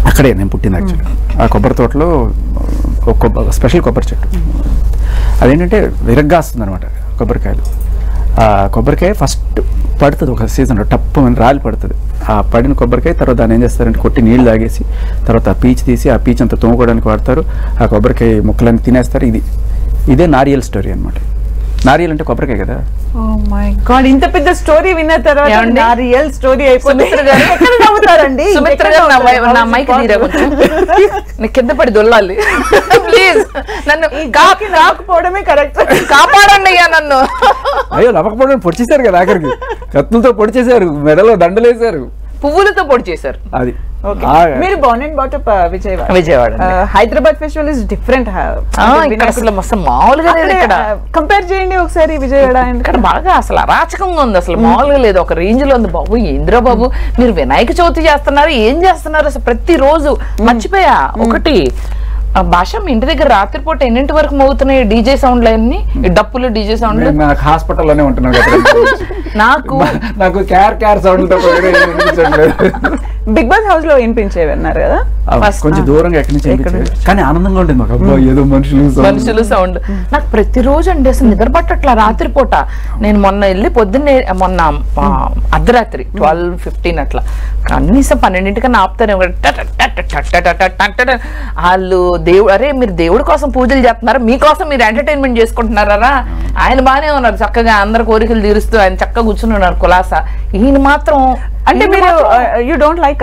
అక్కడే నేను పుట్టింది యాక్చువల్లీ. ఆ కొబ్బరి తోటలో ఒక స్పెషల్ కొబ్బరి చెట్టు, అదేంటంటే విరగ్గా వస్తుంది అనమాట కొబ్బరికాయలు. ఆ కొబ్బరికాయ ఫస్ట్ పడుతుంది ఒక సీజన్లో, టప్పు అని రాలి పడుతుంది. ఆ పడిన కొబ్బరికాయ తర్వాత దాన్ని ఏం చేస్తారంటే కొట్టి నీళ్ళు తాగేసి తర్వాత ఆ పీచు తీసి ఆ పీచు అంతా తోముకోవడానికి వాడతారు. ఆ కొబ్బరికాయ ముక్కలన్నీ తినేస్తారు. ఇదే నారియల్ స్టోరీ అనమాట. నారియల్ అంటే కొబ్బరికాయ కదా. ఇంత పెద్ద స్టోరీ విన్న తర్వాత నారియల్ స్టోరీ అయిపోయింది. కింద పడి దొల్లాలి ప్లీజ్, నన్ను కాకపోవడమే కరెక్ట్. కాపాడండి అయ్యా నన్ను. అయ్యో నమ్మకపోవడం పొడిచేశారు కదా, ఆఖరికి కత్తులతో పొడిచేశారు, మెడలో దండలేశారు, పువ్వులతో పొడి చేశారు. అది మీరు Born and బాటప్ Vijayawada. Hyderabad festival is different. అసలు అసలు మామూలుగా కంపేర్ చేయండి ఒకసారి విజయవాడ. ఇక్కడ బాగా అసలు అరాచకంగా ఉంది, అసలు మామూలుగా లేదు, ఒక రేంజ్ లో ఉంది. బాబు ఏంద్రా బాబు, మీరు వినాయక చవితి చేస్తున్నారు, ఏం చేస్తున్నారు అసలు? ప్రతిరోజు మర్చిపోయా ఒకటి భాష, మీ ఇంటి దగ్గర రాత్రిపూట ఎన్నింటి వరకు మోగుతున్నాయి డీజే సౌండ్లు అన్ని, డప్పులు డీజే సౌండ్లు? నాకు హాస్పిటల్లోనే ఉంటున్నాను నాకు క్యార్ సౌండ్. బిగ్ బాస్ హౌస్ లో వినిపించేవి అన్నారు కదా, కొంచెం దూరంగా ఎక్కడి నుంచి, కానీ ఆనందంగా ఉంటుంది మాకు. అబ్బా ఏదో మనుషులు సౌండ్. నాకు ప్రతిరోజు అండి అసలు నిద్ర పట్టట్లా రాత్రిపూట. నేను మొన్న వెళ్ళి పొద్దున్నే, మొన్న అర్ధరాత్రి 12:15 అట్లా కనీసం 12 ఆపుతారు వాళ్ళు. దేవుడు, అరే మీరు దేవుడి కోసం పూజలు చేస్తున్నారు, మీకోసం మీరు ఎంటర్టైన్మెంట్ చేసుకుంటున్నారా? ఆయన బాగానే ఉన్నారు చక్కగా, అందరు కోరికలు తీరుస్తూ ఆయన చక్కగా కూర్చుని ఉన్నారు కులాసా. ఈయన మాత్రం అంటే మీరు యూ డోంట్ లైక్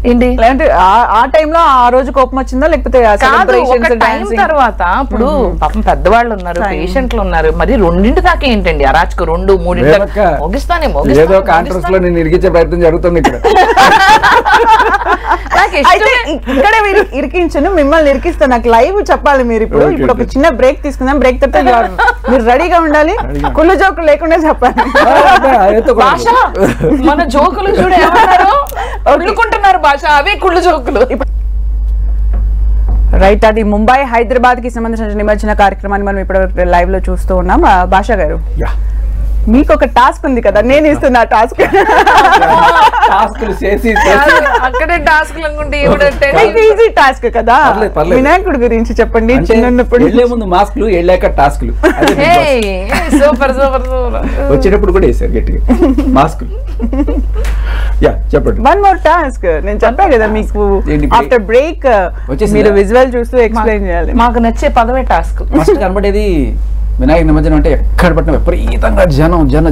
ఏంటి లేదంటే ఆ టైంలో ఆ రోజు కోపం వచ్చిందా లేకపోతే తర్వాత ఇప్పుడు పాపం పెద్దవాళ్ళు ఉన్నారు, పేషెంట్లు ఉన్నారు, మరి 2 దాకా ఏంటండి అరాచకు 2, 3 ముగిస్తానే ఏదో కాంట్రస్ లో నేను ఇరికించే ప్రయత్నం జరుగుతుంది ఇక్కడ. ఇక్కడే ఇరికించను, మిమ్మల్ని ఇరికిస్తాను. నాకు లైవ్ చెప్పాలి మీరు. ఇప్పుడు ఒక చిన్న బ్రేక్ తీసుకుందాం. బ్రేక్ తర్వాత మీరు రెడీగా ఉండాలి, కుళ్ళు జోకులు లేకుండా చెప్పాలి. మన జోకులు చూడే వదులుకుంటున్నారు భాష, అవే కుళ్ళు జోకులు. రైట్, అది ముంబై హైదరాబాద్ కి సంబంధించిన నిమజ్జన కార్యక్రమాన్ని మనం ఇప్పుడు లైవ్ లో చూస్తూ ఉన్నాం. భాష గారు, మీకు ఒక టాస్క్ ఉంది కదా, నేను ఇస్తున్నా టాస్క్. అక్కడే టాస్క్ ఈజీ టాస్క్ కదా. వినాయకుడి గురించి చెప్పండి. చిన్నప్పుడు ముందు మాస్క్లు, వెళ్ళాక టాస్క్లు. Super super super. వచ్చేటప్పుడు కూడా వేసారు గట్టిగా మాస్క్లు. చెప్పండి. One more task. నేను చెప్పా కదా మీకు, ఆఫ్టర్ బ్రేక్ మీరు విజువల్ చూస్తూ ఎక్స్ప్లెయిన్ చేయాలి. మాకు నచ్చే పదమే టాస్క్. ఫస్ట్ కనబడేది వినాయక నిమజ్జనం అంటే ఎక్కడ పట్టిన విపరీతంగా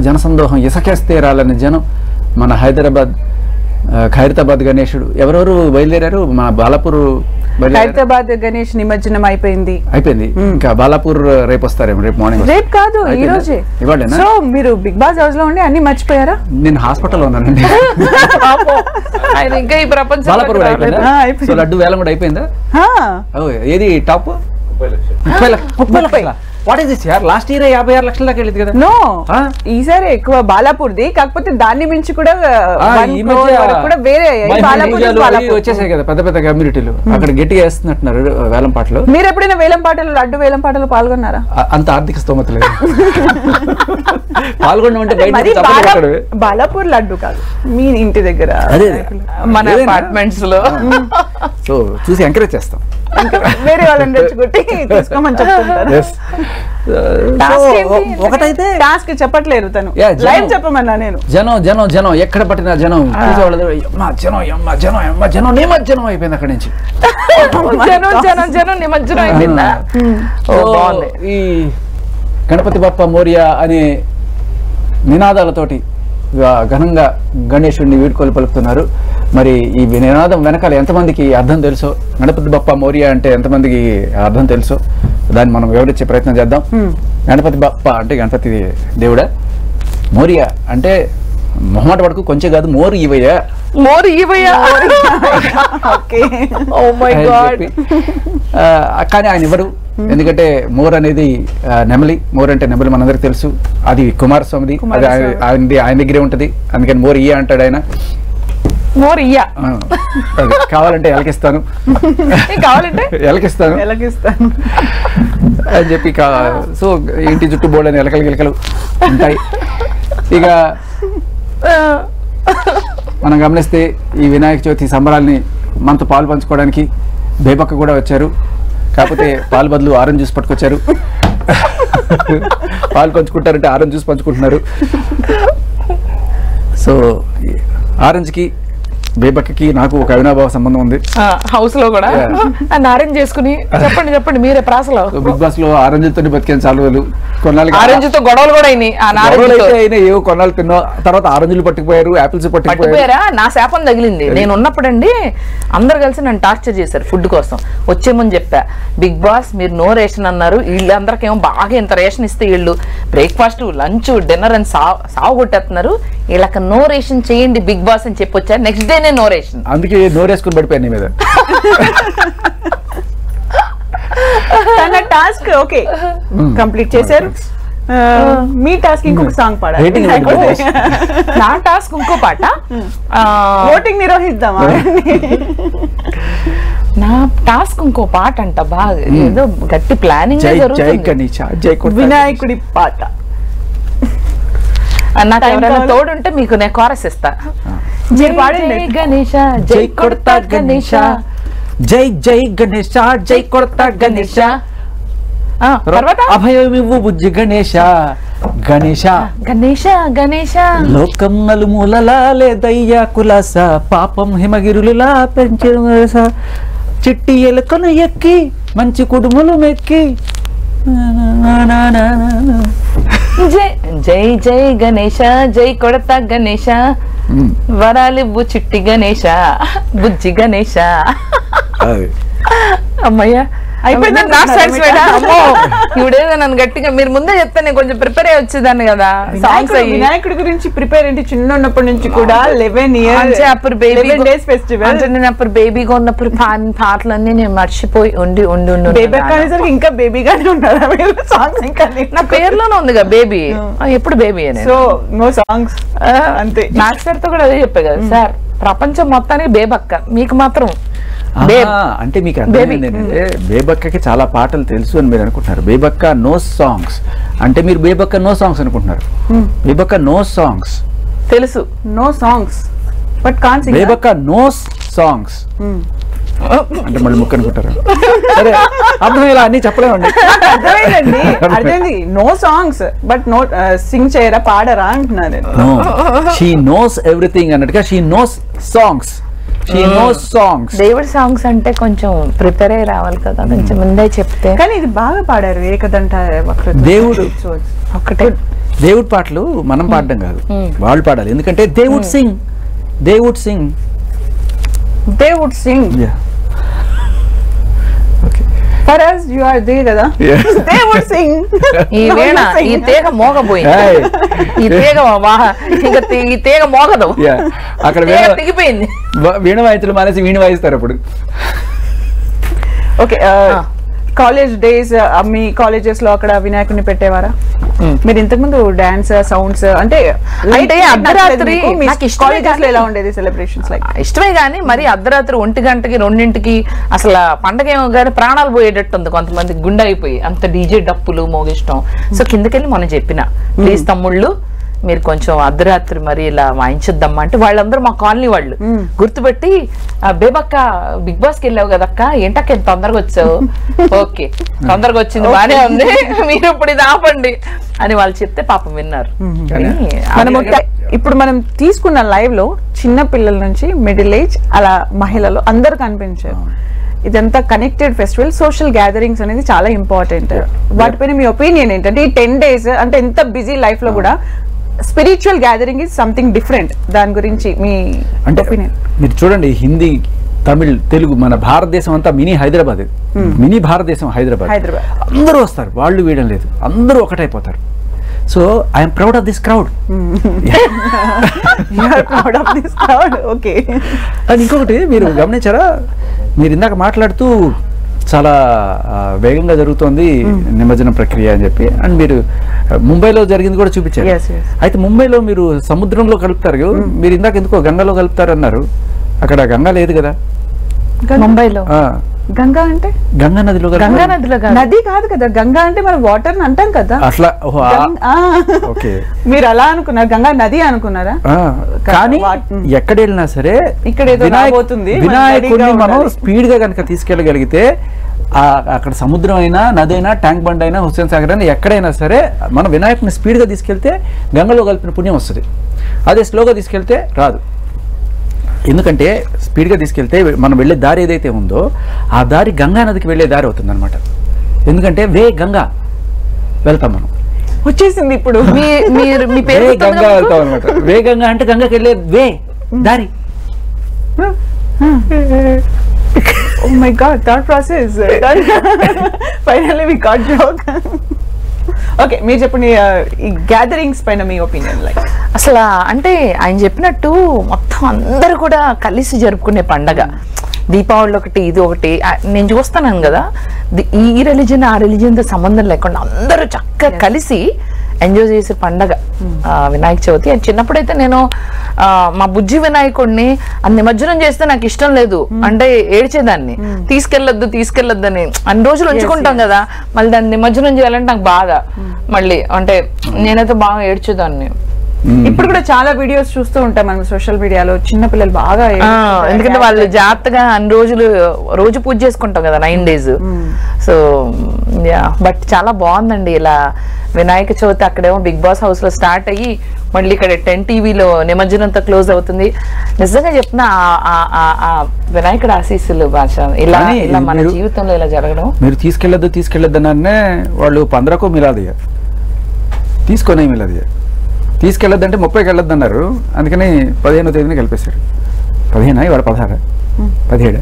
జనసందోహం, ఇసకేస్తే రాలని జనం. మన ఖైరతాబాద్ గణేశుడు ఎవరెవరు బయలుదేరారు? మన బాలాపూర్ ఖైరతాబాద్ గణేష్ నిమజ్జనం అయిపోయింది. ఇంకా బాలాపూర్ రేపు వస్తారేమో, రేపు మార్నింగ్. రేపు కాదు, ఈ రోజే. ఇవాళేనా? సో మీరు బిగ్ బాస్ హౌస్ లో ఉండి అన్ని మర్చిపోయారా? నేను హాస్పిటల్లో ఉన్నానండి. ఇంకా ఈ ప్రపంచం బాలాపూర్ అయిపోయిందా? లడ్డు వేలం కూడా అయిపోయిందా? ఏది టాప్? 30 లక్షల. వాట్ ఇస్ దిస్ యార్? లాస్ట్ ఇయర్ 56 లక్షల దాకా వెళ్ళింది కదా. నో, ఈసారి ఎక్కువ బాలాపూర్ది. కాకపోతే దాన్ని మించి కూడా వేరే వచ్చేసాయి కదా పెద్ద పెద్ద కమ్యూనిటీలు. అక్కడ గట్టిగా వేస్తున్నట్టున్నారు వేలం పాటలు. మీరు ఎప్పుడైనా వేలం పాటలు, లడ్డు వేలం పాటలు పాల్గొన్నారా? అంత ఆర్థిక స్తోమత లేదు. పాల్గొనమంటే బాలాపూర్ లడ్డు కాదు, మీ ఇంటి దగ్గర, మన అపార్ట్మెంట్స్ లో. సో చూసి ఎంకరేజ్ చేస్తాం. వేరే వాళ్ళని తెచ్చుకుంటే తీసుకోమని చెప్తుంటారు. ఒకటైతే టాస్క్ చెప్పట్లేదు తను, లైవ్ చెప్పమన్నా నేను. జనం ఎక్కడ పట్టిన జనం నిమజ్జనం అయిపోయింది అక్కడి నుంచి. జనం నిమజ్జనం అయిపోయిందా? ఈ గణపతి బప్ప మోరియా అనే నినాదాలతోటి ఘనంగా గణేశుడిని వీడ్కోలు పలుకుతున్నారు. మరి ఈ నినాదం వెనకాల ఎంతమందికి అర్థం తెలుసో, గణపతి బప్ప మోరియా అంటే ఎంతమందికి అర్థం తెలుసో దాన్ని మనం వివరించే ప్రయత్నం చేద్దాం. గణపతి బప్ప అంటే గణపతి దేవుడా, మోరియా అంటే మొహమాట పడుకు కొంచెం కాదు, మోరు ఇవయ్యా. కానీ ఆయన ఇవ్వరు. ఎందుకంటే మోర్ అనేది నెమలి. మోర్ అంటే నెమలి మనందరికి తెలుసు. అది కుమారస్వామిది, అది ఆయన దగ్గరే ఉంటది. అందుకని మోర్ ఇయ్య అంటాడు ఆయన. కావాలంటే ఎలకిస్తాను అని చెప్పి. సో ఇంటి చుట్టూ బోర్డని ఎలకలు ఉంటాయి. ఇక మనం గమనిస్తే ఈ వినాయక చవితి సంబరాల్ని మనతో పాలు పంచుకోవడానికి బేబక్క కూడా వచ్చారు. కాకపోతే పాలు బదులు ఆరెంజ్ జ్యూస్ పట్టుకొచ్చారు. పాలు పంచుకుంటారంటే ఆరెంజ్ జ్యూస్ పంచుకుంటున్నారు. సో ఆరెంజ్కి బేబక్కకి నాకు ఒక అవినాభావ సంబంధం ఉంది. హౌస్ లో కూడా ఆరెంజ్ చేసుకుని చెప్పండి మీరే ప్రాసలో. బిగ్ బాస్ లో ఆరెంజ్తో బతికాను చాలా రోజులు. ఆరెంజ్తో గొడవలు కూడా అయినాయి. ఏవో కొన్నాళ్ళు తిన్నా. తర్వాత ఆరెంజ్లు పట్టుకుపోయారు, యాపిల్స్ పట్టుకుపోయారా. నా శాపం తగిలింది. నేను ఉన్నప్పుడండి అందరు కలిసి నన్ను టార్చర్ చేశారు ఫుడ్ కోసం. వచ్చేమని చెప్పా, బిగ్ బాస్ మీరు నో రేషన్ అన్నారు. వీళ్ళందరికేమో బాగా ఇంత రేషన్ ఇస్తే వీళ్ళు బ్రేక్ఫాస్ట్, లంచ్, డిన్నర్ అని సాగు కొట్టేస్తున్నారు. వీళ్ళకి నో రేషన్ చేయండి బిగ్ బాస్ అని చెప్పి వచ్చారు. Next day no ration. అందుకే నోరేసుకుని పడిపోయాను మీద. తన టాస్క్ ఓకే కంప్లీట్ చేశారు. మీ టాస్క్ ఇంకొక సాంగ్ పాడాలి. నా టాస్క్ ఇంకో పాట. ఓటింగ్ నిర్వహిద్దామా? నా టాస్క్ ఇంకో పాట అంట. బాగా ఏదో గట్టి ప్లానింగ్ జరుగుతుంది. వినాయకుడి పాట. నాకు ఎవరైనా తోడుంటే మీకు నేను కోరస్ ఇస్తా. జై గణేశ, జై కొడతా గణేశ, జై జై గణేశ, జై కొడతా గణేశ. తర్వాత అభయమివ్వు బుజ్జి గణేశ, గణేశ గణేశ గణేశ. లోకం నలుమూలలా లేదయ్యా కులాస, పాపం హిమగిరులులా పెంచ, చిట్టి ఎలుకను ఎక్కి మంచి కుడుములు మెక్కి. జై జై జై గణేశ, జై కొడతా గణేశ. వరాలివ్వు చిట్టి గణేష బుజ్జి గణేష. అమ్మయ్యా ఇవిడేదో నన్ను గట్టిగా మీరు ముందే చెప్తే నేను కొంచెం ప్రిపేర్ అయ్యి వచ్చేదాన్ని కదా. సాంగ్స్ వినాయకుడి గురించి ప్రిపేర్ ఏంటి చిన్న ఉన్నప్పటి నుంచి కూడా 11 years అప్పుడు బేబీగా ఉన్నప్పుడు పాటలన్నీ నేను మర్చిపోయి ఉండి ఉండి బేబీ ఇంకా బేబీగానే ఉన్నారా మీరు? సాంగ్స్ ఇంకా నా పేరులోనే ఉందిగా బేబీ, ఎప్పుడు బేబీ అని. సో నో సాంగ్స్ అంతే. నాకు సార్ తో కూడా అదే చెప్పే కదా సార్, ప్రపంచం మొత్తానికి బేబక్క, మీకు మాత్రం అంటే మీకు అర్థమైంది ఏంటంటే బేబక్కకి చాలా పాటలు తెలుసు అని మీరు అనుకుంటున్నారు. బేబక్క నో సాంగ్స్ అంటే మీరు బేబక్క నో సాంగ్స్ అనుకుంటున్నారు. బేబక్క నో సాంగ్స్ తెలుసు, no songs but can sing. Bebakka no songs అంటే మళ్ళీ ముక్క అనుకుంటారు. సరే అర్థమయ్యేలా అన్ని చెప్పలేమండి. అర్థమైందండి, అర్థమైంది. No songs but no sing చేయరా పాడరా అంటున్నారు. షీ నోస్ ఎవ్రీథింగ్ అన్నట్టుగా షీ నోస్ సాంగ్స్. దేవుడి సాంగ్స్ అంటే కొంచెం ప్రిపేర్ అయ్యి రావాలి కదా, కొంచెం ముందే చెప్తే. కానీ ఇది బాగా పాడారు ఏకదంట దేవుడు ఒకటే. దేవుడి పాటలు మనం పాడడం కాదు, వాళ్ళు పాడాలి. ఎందుకంటే దేవుడ్ Singh, దేవుడ్ Singh, దేవుడ్ Singh. For us, you are there కదా. They would sing. ఈ వీణ ఈ తీగ మోగపోయింది, ఈ తీగ ఇంకా ఈ తీగ మోగదు, అక్కడ తెగిపోయింది. వీణ వాయితులు మానేసి వీణ వాయిస్తారు అప్పుడు. ఓకే, కాలేజ్ డేస్ మీ కాలేజెస్ లో అక్కడ వినాయకుడిని పెట్టేవారా మీరు? ఇంతకు ముందు డాన్స్ సౌండ్స్ అంటే అర్ధరాత్రి కాలేజెస్ లో ఎలా ఉండేది సెలబ్రేషన్స్? లైక్ ఇష్టమే కానీ మరి అర్ధరాత్రి 1 గంటకి 2ంటికి అసలు పండగ ఏమో కానీ ప్రాణాలు పోయేటట్టు ఉంది కొంతమంది, గుండె అయిపోయి అంత డీజే డప్పులు మోగిష్టం. సో కిందకెళ్ళి మనం చెప్పిన ప్లీజ్ తమ్ముళ్ళు మీరు కొంచెం అర్ధరాత్రి మరి ఇలా వాయించొద్దమ్మా అంటే వాళ్ళందరూ మా కాలనీ వాళ్ళు గుర్తుపెట్టి బేబక్క బిగ్ బాస్ కి వెళ్ళావు కదక్క, ఏంటక్క ఎంత తొందరగా వచ్చావు? ఓకే తొందరగా వచ్చింది బానే ఉంది, మీరు ఇప్పుడు ఇది ఆపండి అని వాళ్ళు చెప్తే పాపం విన్నారు. ఇప్పుడు మనం తీసుకున్న లైవ్ లో చిన్న పిల్లల నుంచి మిడిల్ ఏజ్ అలా మహిళలు అందరు కనిపించారు. ఇదంతా కనెక్టెడ్ ఫెస్టివల్, సోషల్ గ్యాదరింగ్స్ అనేది చాలా ఇంపార్టెంట్. వాటిపైన మీ ఒపీనియన్ ఏంటంటే ఈ 10 days అంటే ఎంత బిజీ లైఫ్ లో కూడా spiritual gathering is something different, దాని గురించి మీ ఒపీనియన్? మీరు చూడండి, హిందీ తమిళ్ తెలుగు మన భారతదేశం అంతా మినీ హైదరాబాద్, మినీ భారతదేశం హైదరాబాద్. అందరూ వస్తారు, వాళ్ళు వీయడం లేదు, అందరూ ఒకటైపోతారు. So I'm proud of this crowd. And ఇంకొకటి మీరు గమనించారా, మీరు ఇందాక మాట్లాడుతూ చాలా వేగంగా జరుగుతోంది నిమజ్జనం ప్రక్రియ అని చెప్పి, అండ్ మీరు ముంబైలో జరిగింది కూడా చూపించారు. అయితే ముంబైలో మీరు సముద్రంలో కలుపుతారు, మీరు ఇందాక ఎందుకో గంగలో కలుపుతారు అన్నారు. అక్కడ గంగా లేదు కదా ముంబైలో. గంగా అంటే గంగా నదిలో, గంగా నదిలో నది కాదు కదా గంగా అంటే మనం వాటర్ అంటాం కదా అట్లా. మీరు అలా అనుకున్నారు, గంగా నది అనుకున్నారా? కానీ ఎక్కడ వెళ్ళినా సరే ఇక్కడ వినాయకుడిని మనం స్పీడ్ గా కనుక తీసుకెళ్ళగలిగితే అక్కడ సముద్రం అయినా నది అయినా ట్యాంక్ బండ్ అయినా హుస్సేన్ సాగర్ అయినా ఎక్కడైనా సరే మనం వినాయకుడిని స్పీడ్ గా తీసుకెళ్తే గంగలో కలిపిన పుణ్యం వస్తుంది. అదే స్లోగా తీసుకెళ్తే రాదు. ఎందుకంటే స్పీడ్గా తీసుకెళ్తే మనం వెళ్ళే దారి ఏదైతే ఉందో ఆ దారి గంగా నదికి వెళ్ళే దారి అవుతుంది అనమాట. ఎందుకంటే వే గంగా వెళ్తాం మనం. వచ్చేసింది ఇప్పుడు మీ పేరు గంగా వెళ్తాం అనమాట. వే గంగా అంటే గంగకి వెళ్ళే వే దారి. Oh my God, that process. Finally we got joke. Okay, మీరు చెప్పండి ఈ గ్యాదరింగ్స్ పైన మీ ఒపీనియన్. లైక్ అసలు అంటే ఆయన చెప్పినట్టు మొత్తం అందరూ కూడా కలిసి జరుపుకునే పండగ. దీపావళి ఒకటి, ఇది ఒకటి. నేను చూస్తున్నాను కదా, ఈ రిలీజన్ ఆ రిలీజన్తో సంబంధం లేకుండా అందరూ చక్కగా కలిసి ఎంజాయ్ చేసే పండగ వినాయక చవితి. చిన్నప్పుడైతే నేను మా బుజ్జి వినాయకుడిని నిమజ్జనం చేస్తే నాకు ఇష్టం లేదు అంటే ఏడ్చేదాన్ని, తీసుకెళ్ళొద్దు అని. అన్ని రోజులు ఉంచుకుంటాం కదా, మళ్ళీ దాన్ని నిమజ్జనం చేయాలంటే నాకు బాధ. మళ్ళీ అంటే నేనైతే బాగా ఏడ్చేదాన్ని. ఇప్పుడు కూడా చాలా వీడియోస్ చూస్తూ ఉంటాం మనం సోషల్ మీడియాలో, చిన్న పిల్లలు బాగా, ఎందుకంటే వాళ్ళు జాగ్రత్తగా అన్ని రోజు పూజ చేసుకుంటాం కదా 9 days. సో బట్ చాలా బాగుందండి ఇలా వినాయక చవితి. అక్కడేమో బిగ్ బాస్ హౌస్ లో స్టార్ట్ అయ్యి మళ్ళీ ఇక్కడ 10 TVలో నిమజ్జనంతో క్లోజ్ అవుతుంది. నిజంగా చెప్పిన వినాయకుడు ఆశీస్సులు భాష ఇలా మన జీవితంలో ఇలా జరగడం. మీరు తీసుకెళ్ళొద్దు అనే వాళ్ళు 15 మిలాదియా తీసుకొని మిలాదియా తీసుకెళ్ళొద్దంటే 30కి వెళ్ళొద్దు అన్నారు, అందుకని 15వ తేదీని కలిపేశారు. 15 ఇవాళ 16 17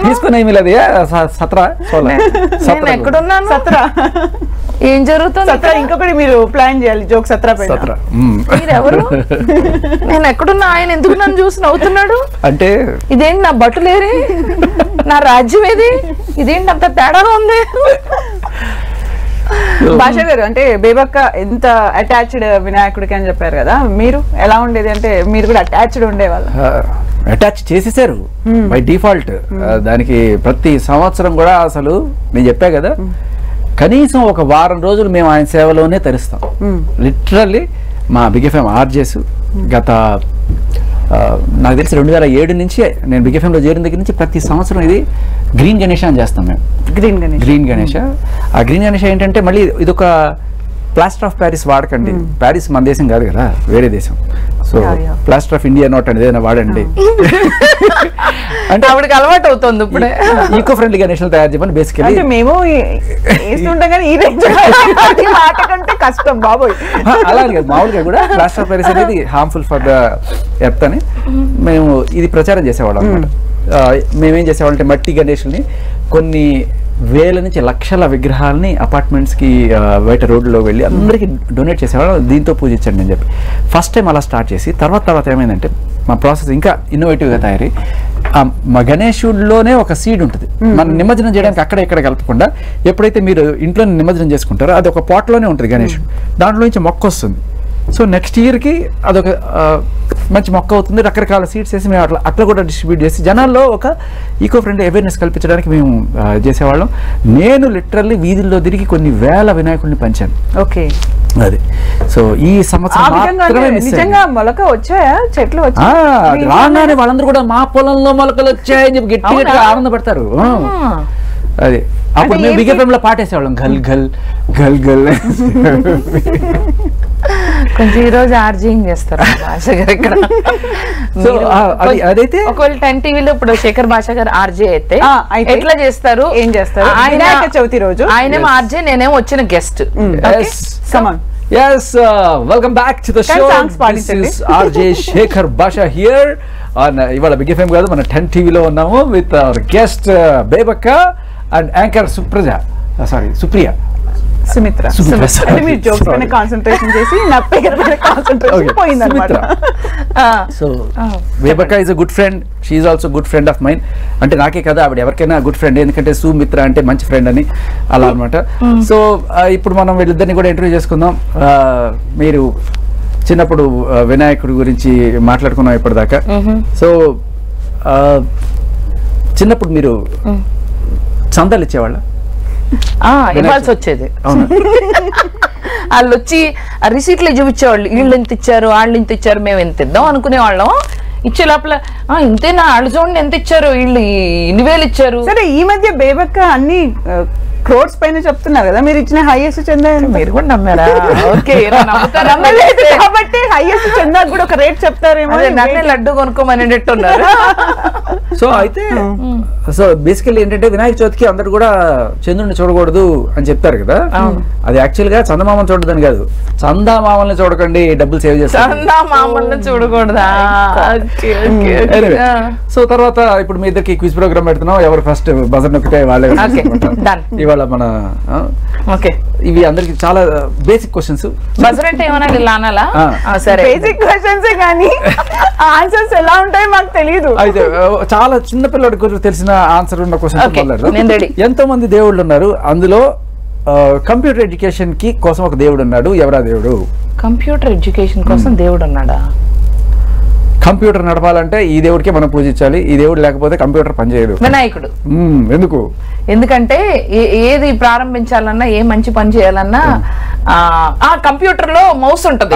తీసుకుని ఏమి లేదు 17 ఎక్కడున్నాను ఏం జరుగుతుంది ఇంకొకటి మీరు ప్లాన్ చేయాలి జోక్ 17 మీరెవరు నేను ఎక్కడున్నా ఆయన ఎందుకు నన్ను చూసి నవ్వుతున్నాడు అంటే ఇదేంటి నా బట్టలేరి నా రాజ్యం ఏది ఇదేంటి అంత తేడాగా ఉంది భాష గారు అంటే బేబక్క ఎంత అటాచ్డ్ వినాయకుడికి అని చెప్పారు కదా, మీరు ఎలా ఉండేది అంటే మీరు కూడా అటాచ్డ్ ఉండేవాళ్ళు? అటాచ్ చేసేసారు బై డిఫాల్ట్. దానికి ప్రతి సంవత్సరం కూడా అసలు నేను చెప్పా కదా, కనీసం ఒక వారం రోజులు మేము ఆయన సేవలోనే తరిస్తాం. లిటరల్లీ మా బిగ్ ఎఫ్ఎం ఆర్జేస్ గత నాకు తెలిసి 2007 నుంచి నేను బిగ్ ఎఫ్ఎంలో చేరిన దగ్గర నుంచి ప్రతి సంవత్సరం ఇది గ్రీన్ గణేష అని చేస్తాం మేము. గ్రీన్ గణేష. ఆ గ్రీన్ గణేష ఏంటంటే మళ్ళీ ఇదొక ప్లాస్టర్ ఆఫ్ ప్యారిస్ వాడకండి. ప్యారిస్ మన దేశం కాదు కదా, వేరే దేశం. So plaster of India note అండి, ఏదైనా వాడండి అంటే ఆవిడకి అలవాటు అవుతుంది ఇప్పుడే. ఈకో ఫ్రెండ్లీ గణేష్ తయారు చేయమని బేసికలీ మేము కష్టం బాబోయ్. అలా కాదు, మామూలుగా కూడా ప్లాస్టర్ ఆఫ్ ప్యారిస్ అనేది హార్మ్ఫుల్ ఫర్ ద ఎర్త్ అని మేము ఇది ప్రచారం చేసేవాళ్ళం అనమాట. మేమేం చేసేవాళ్ళం అంటే మట్టి గణేషుల్ని కొన్ని వేల నుంచి లక్షల విగ్రహాలని అపార్ట్మెంట్స్కి బయట రోడ్లో వెళ్ళి అందరికీ డొనేట్ చేసేవాళ్ళం. దీంతో పూజించండి అని చెప్పి ఫస్ట్ టైం అలా స్టార్ట్ చేసి తర్వాత ఏమైందంటే మా ప్రాసెస్ ఇంకా ఇన్నోవేటివ్గా తయారై మా గణేశుడిలోనే ఒక సీడ్ ఉంటుంది. మనం నిమజ్జనం చేయడానికి అక్కడ ఇక్కడ కలపకుండా ఎప్పుడైతే మీరు ఇంట్లో నిమజ్జనం చేసుకుంటారో అది ఒక పాట్లోనే ఉంటుంది గణేశుడు, దాంట్లో నుంచి మొక్క వస్తుంది. సో నెక్స్ట్ ఇయర్కి అదొక మంచి మొక్క అవుతుంది. రకరకాల సీడ్స్ వేసి మేము అట్లా కూడా డిస్ట్రిబ్యూట్ చేసి జనాల్లో ఒక ఈకో ఫ్రెండ్లీ అవేర్నెస్ కల్పించడానికి మేము చేసేవాళ్ళం. నేను లిటరల్లీ వీధుల్లో తిరిగి కొన్ని వేల వినాయకుడిని పంచాను. ఓకే, అది. సో ఈ సంవత్సరం నిజంగా మొలక వచ్చాయా, చెట్లు వచ్చాయి రాగానే వాళ్ళందరూ కూడా మా పొలంలో మొలకలు వచ్చాయని చెప్పి గట్టి గట్టిగా ఆనందపడతారు. అది అప్పుడు మేము బిగ్ ఎఫ్ఎం లో పాటేసేవాళ్ళం, గల్ గల్ గల్ గల్. కొంచెం ఈ రోజు ఆర్జింగ్ చేస్తారు భాష గారు ఇక్కడ. అదైతే ఒకవేళ 10 టీవీలో ఇప్పుడు శేఖర్ భాష గారు ఆర్జే అయితే ఎట్లా చేస్తారు, ఏం చేస్తారు? ఆయన చవితి రోజు ఆయనేమో ఆర్జే, నేనేమో వచ్చిన guest. Yes, welcome back to the show. This is RJ Shekhar Basha here on ఇవాళ బిగ్ ఎఫ్ఎం కాదు, మన 10 టీవీలో ఉన్నాము with our guest Bebakka and anchor Supriya. Sumitra. అంటే మీరు జోక్స్ పైన కాన్సంట్రేషన్ చేసి నా పేరు పైన కాన్సంట్రేషన్ పోయిందన్నమాట. So Bebakka is a good friend, she is also good friend of mine. అంటే నాకే కదా, ఆవిడ ఎవరికైనా గుడ్ ఫ్రెండ్, ఎందుకంటే సుమిత్ర అంటే మంచి ఫ్రెండ్ అని అలా అనమాట. సో ఇప్పుడు మనం వీళ్ళిద్దరిని కూడా ఇంటర్వ్యూ చేసుకుందాం. మీరు చిన్నప్పుడు వినాయకుడి గురించి మాట్లాడుకున్నాం ఇప్పటిదాకా. సో చిన్నప్పుడు మీరు చందాలు ఇచ్చేవాళ్ళ? ఇవ్వాల్సి వచ్చేది. వాళ్ళు వచ్చి ఆ రిసీట్లు చూపించేవాళ్ళు, వీళ్ళు ఎంత ఇచ్చారు వాళ్ళు ఇంత ఇచ్చారు, మేము ఎంత ఇద్దాం అనుకునేవాళ్ళం. ఇచ్చే లోపల ఇంతేనా, వాళ్ళు చూడండి ఎంత ఇచ్చారు, వీళ్ళు 2,000 ఇచ్చారు. సరే, ఈ మధ్య బేబక్క అన్ని క్రోడ్స్ పైన చెప్తున్నారు కదా, మీరు ఇచ్చిన హైయెస్ట్ చందా మీరు కూడా నమ్మారా? ఓకే, కాబట్టి హైయెస్ట్ చందా కూడా ఒక రేట్ చెప్తారేమో. నన్నే లడ్డు కొనుక్కోమనేటట్టున్నారు. సో అయితే సో బేసికల్లీ ఏంటంటే వినాయక చవితికి అందరు కూడా చంద్రుడిని చూడకూడదు అని చెప్తారు కదా. అది యాక్చువల్ గా చందమామని చూడదని కాదు, చందామామల్ని చూడకండి, డబ్బులు సేవ్ చేస్తారు. చందామామల్ని చూడకూడదా? సో తర్వాత ఇప్పుడు మీ ఇద్దరికి క్విజ్ ప్రోగ్రామ్ పెడుతున్నాం, ఎవరు ఫస్ట్ బజర్ నొక్కితే వాళ్ళే. ఇవాళ మన ఇవి అందరికి చాలా బేసిక్ క్వశ్చన్స్. బజర్ అంటే ఏమన్నా ఇలా అనాలా? సరే, బేసిక్ క్వశ్చన్స్ కానీ ఆన్సర్స్ ఎలా ఉంటాయో మాకు తెలియదు. అయితే చాలా చిన్న పిల్లడికి కొంచెం తెలిసిన ఆన్సర్ ఉన్న క్వశ్చన్. ఎంతో మంది దేవుళ్ళు ఉన్నారు, అందులో కంప్యూటర్ ఎడ్యుకేషన్ కి కోసం ఒక దేవుడు ఉన్నాడు. ఎవరా దేవుడు? కంప్యూటర్ ఎడ్యుకేషన్ కోసం దేవుడు ఉన్నాడా? కంప్యూటర్ నడపాలంటే ఈ దేవుడికే మనం పూజించాలి, ఈ దేవుడు లేకపోతే కంప్యూటర్ పనిచేయదు. వినాయకుడు. ఎందుకు? ఎందుకంటే ఏది ప్రారంభించాలన్నా, ఏ మంచి పని చేయాలన్నా ఆ కంప్యూటర్ లో మౌస్ ఉంటది.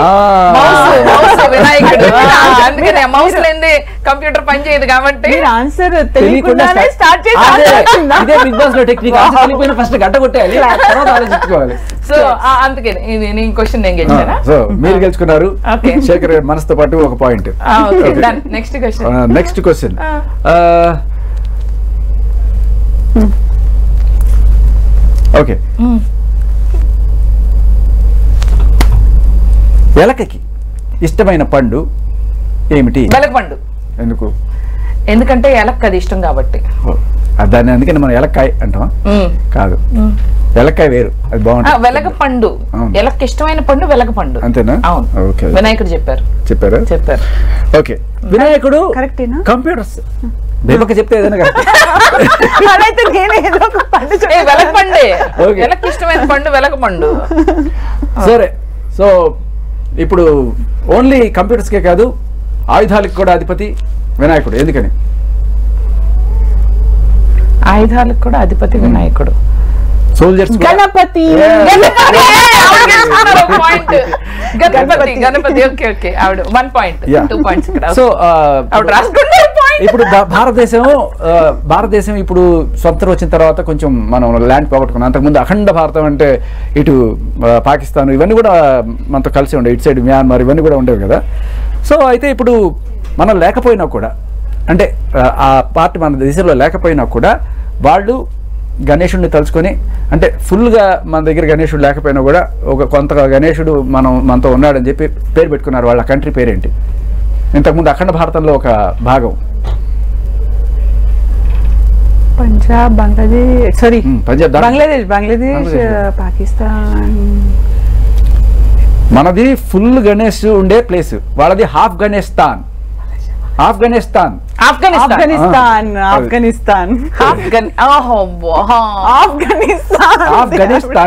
వినాయకుడు. అందుకనే మౌస్ లేని కంప్యూటర్ పని చేయదు. కాబట్టి ఆన్సర్ తెలియకుండానే స్టార్ట్ చేసి ఇదే బిగ్ బాస్ లో టెక్నిక్. ఫస్ట్ గంట కొట్టేయాలి, తర్వాత ఆలోచించుకోవాలి. సో అందుకే నేను క్వశ్చన్ నేను గెలిచానా? సో మీరు గెలుచుకున్నారు. శేఖర్ గారి మనసుతో పాటు ఒక పాయింట్. Next question. ఓకే, ఎలకకి ఇష్టమైన పండు ఏమిటి? వెలగపండు. ఎందుకు? ఎందుకంటే ఎలక్ అది ఇష్టం కాబట్టి. దాన్ని అందుకని మనం ఎలక్కాయ అంటాం. కాదు, ఎలక్కాయ వేరు, అది బాగుంటుంది. వెలగపండు, ఎలక్ ఇష్టమైన పండు వెలగపండు. అంతేనా? అవును. ఓకే, వినాయకుడు చెప్పారు. ఓకే, వినాయకుడు కరెక్టేనా? కంప్యూటర్స్ బేబక్క చెప్తే ఏదైనా అదైతే నేనే ఏదో ఒక పండు వెలగపండే. ఎలక్ ఇష్టమైన పండు వెలగపండు. సరే, సో ఇప్పుడు ఓన్లీ కంప్యూటర్స్కే కాదు ఆయుధాలకు కూడా అధిపతి వినాయకుడు. ఎందుకని? ఆయుధాలకు కూడా అధిపతి వినాయకుడు. సోల్జర్స్ గణపతి. గణపతి. ఓకే, ఆవిడ 1 పాయింట్, 2 పాయింట్స్ ఇక్కడ. సో ఆవిడ రాసుకుంటే ఇప్పుడు భారతదేశం ఇప్పుడు స్వతంత్రం వచ్చిన తర్వాత కొంచెం మనం ల్యాండ్ పోగొట్టుకున్నాం. అంతకుముందు అఖండ భారతం అంటే ఇటు పాకిస్తాన్ ఇవన్నీ కూడా మనతో కలిసి ఉండే, ఇటు సైడ్ మ్యాన్మార్ ఇవన్నీ కూడా ఉండేవి కదా. సో అయితే ఇప్పుడు మనం లేకపోయినా కూడా, అంటే ఆ పార్టీ మన దేశంలో లేకపోయినా కూడా వాళ్ళు గణేశుడిని తలుచుకొని, అంటే ఫుల్గా మన దగ్గర గణేశుడు లేకపోయినా కూడా ఒక కొంత గణేశుడు మనతో ఉన్నాడని చెప్పి పేరు పెట్టుకున్నారు. వాళ్ళ కంట్రీ పేరేంటి? ఇంతకుముందు అఖండ భారతంలో ఒక భాగం. పంజాబ్, బంగ్లాదేశ్, సారీ పంజాబ్, బంగ్లాదేశ్, పాకిస్తాన్. మనది ఫుల్ గణేష్ ఉండే ప్లేస్, వాళ్ళది హాఫ్ గణేస్తాన్. ఆఫ్ఘనిస్తాన్.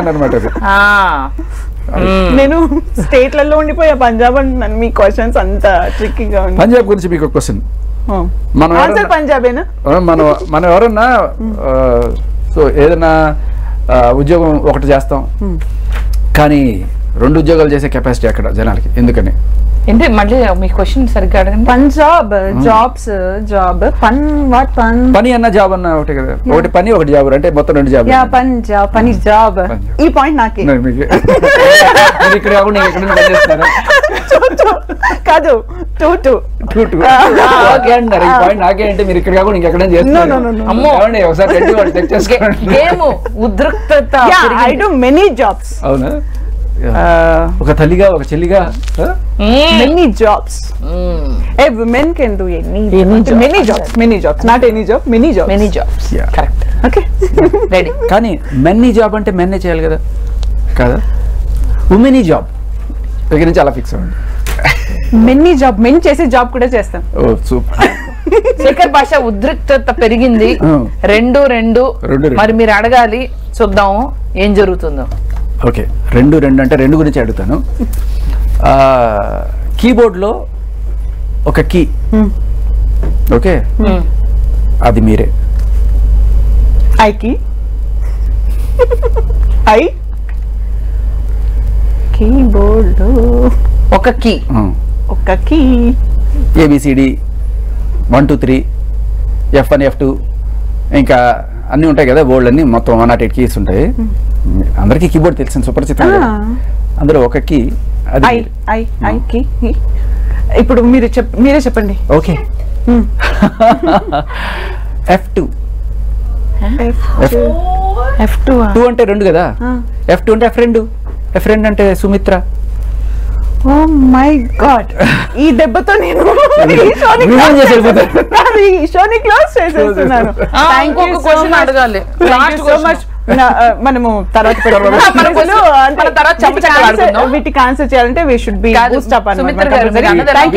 అనమాట. నేను స్టేట్లలో ఉండిపోయా, పంజాబ్ అంటున్నాను. మీ క్వశ్చన్స్ అంత ట్రిక్కీగా ఉంది. పంజాబ్ గురించి మీకు క్వశ్చన్. పంజాబేనా? మనం ఎవరన్నా సో ఏదైనా ఉద్యోగం ఒకటి చేస్తాం, కానీ 2 ఉద్యోగాలు చేసే కెపాసిటీ అక్కడ జనాలకి. ఎందుకని? ఏంటి మళ్ళీ మీ క్వశ్చన్ సరిగ్గా అడగండి. పంజాబ్ జాబ్స్, జాబ్ పని అన్న జాబ్ అన్న ఒకటి కదా. ఒకటి పని, ఒకటి జాబ్, అంటే మొత్తం 2 జాబ్. పంజాబ్ పని జాబ్. ఈ పాయింట్ నాకే ఇక్కడ కాకుండా కాదు, 2 అంటారు. ఈ పాయింట్ నాకే అంటే మీరు ఇక్కడ కాకుండా ఇంకెక్కడ చేస్తున్నారు. ఒకసారి చెక్ చేసుకోండి. ఉద్రిక్తత. I do many jobs. అవునా? ఒక తల్లిగా, ఒక చెల్లిగా, many jobs. A woman can do many jobs, not any job, many jobs. Correct. Okay, ready. కానీ మెన్నీ జాబ్ అంటే మెన్నే చేయాలి కదా, కదా? ఉమెనీ జాబ్ దగ్గర నుంచి అలా ఫిక్స్ అవ్వండి. మెనీ జాబ్, మెన్ చేసే జాబ్ కూడా చేస్తాం. ఓ సూపర్. శేఖర్ భాష ఉద్రిక్తత పెరిగింది. 2 మరి మీరు అడగాలి, చూద్దాము ఏం జరుగుతుందో. ఓకే, 2 అంటే 2 గురించి అడుగుతాను. కీబోర్డ్లో ఒక కీ, ఓకే, అది మీరే. ఐ కీ, కీబోర్డ్ ఒక కీ, ABCD 1 2 3 F1 F2 ఇంకా అన్నీ ఉంటాయి కదా, బోర్డు అన్ని మొత్తం 108 కీస్ ఉంటాయి. అందరికీ కీబోర్డ్ తెలిసిన సుపరిచితం. అందులో ఒక కీ, అది కీ. ఇప్పుడు మీరే చెప్పండి. Okay, F2. F2 అంటే 2 కదా. F2 అంటే ఫ్రెండ్ అంటే సుమిత్ర. ఓ మై గాడ్, ఈ దెబ్బతో నేను షోని క్లోజ్ చేసేస్తున్నాను. అడగాలి. మనము తర్వాత వీటికి ఆన్సర్ చేయాలంటే we should be boost up అన్నమాట. Thank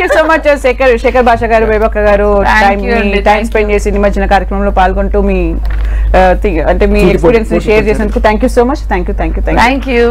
you so much Shekhar Basha గారు, బేబక్క గారు, టైం స్పెండ్ చేసి నిమజ్జన కార్యక్రమంలో పాల్గొంటూ మీ అంటే మీ ఎక్స్పీరియన్స్ షేర్ చేసినందుకు thank you so much. Thank you.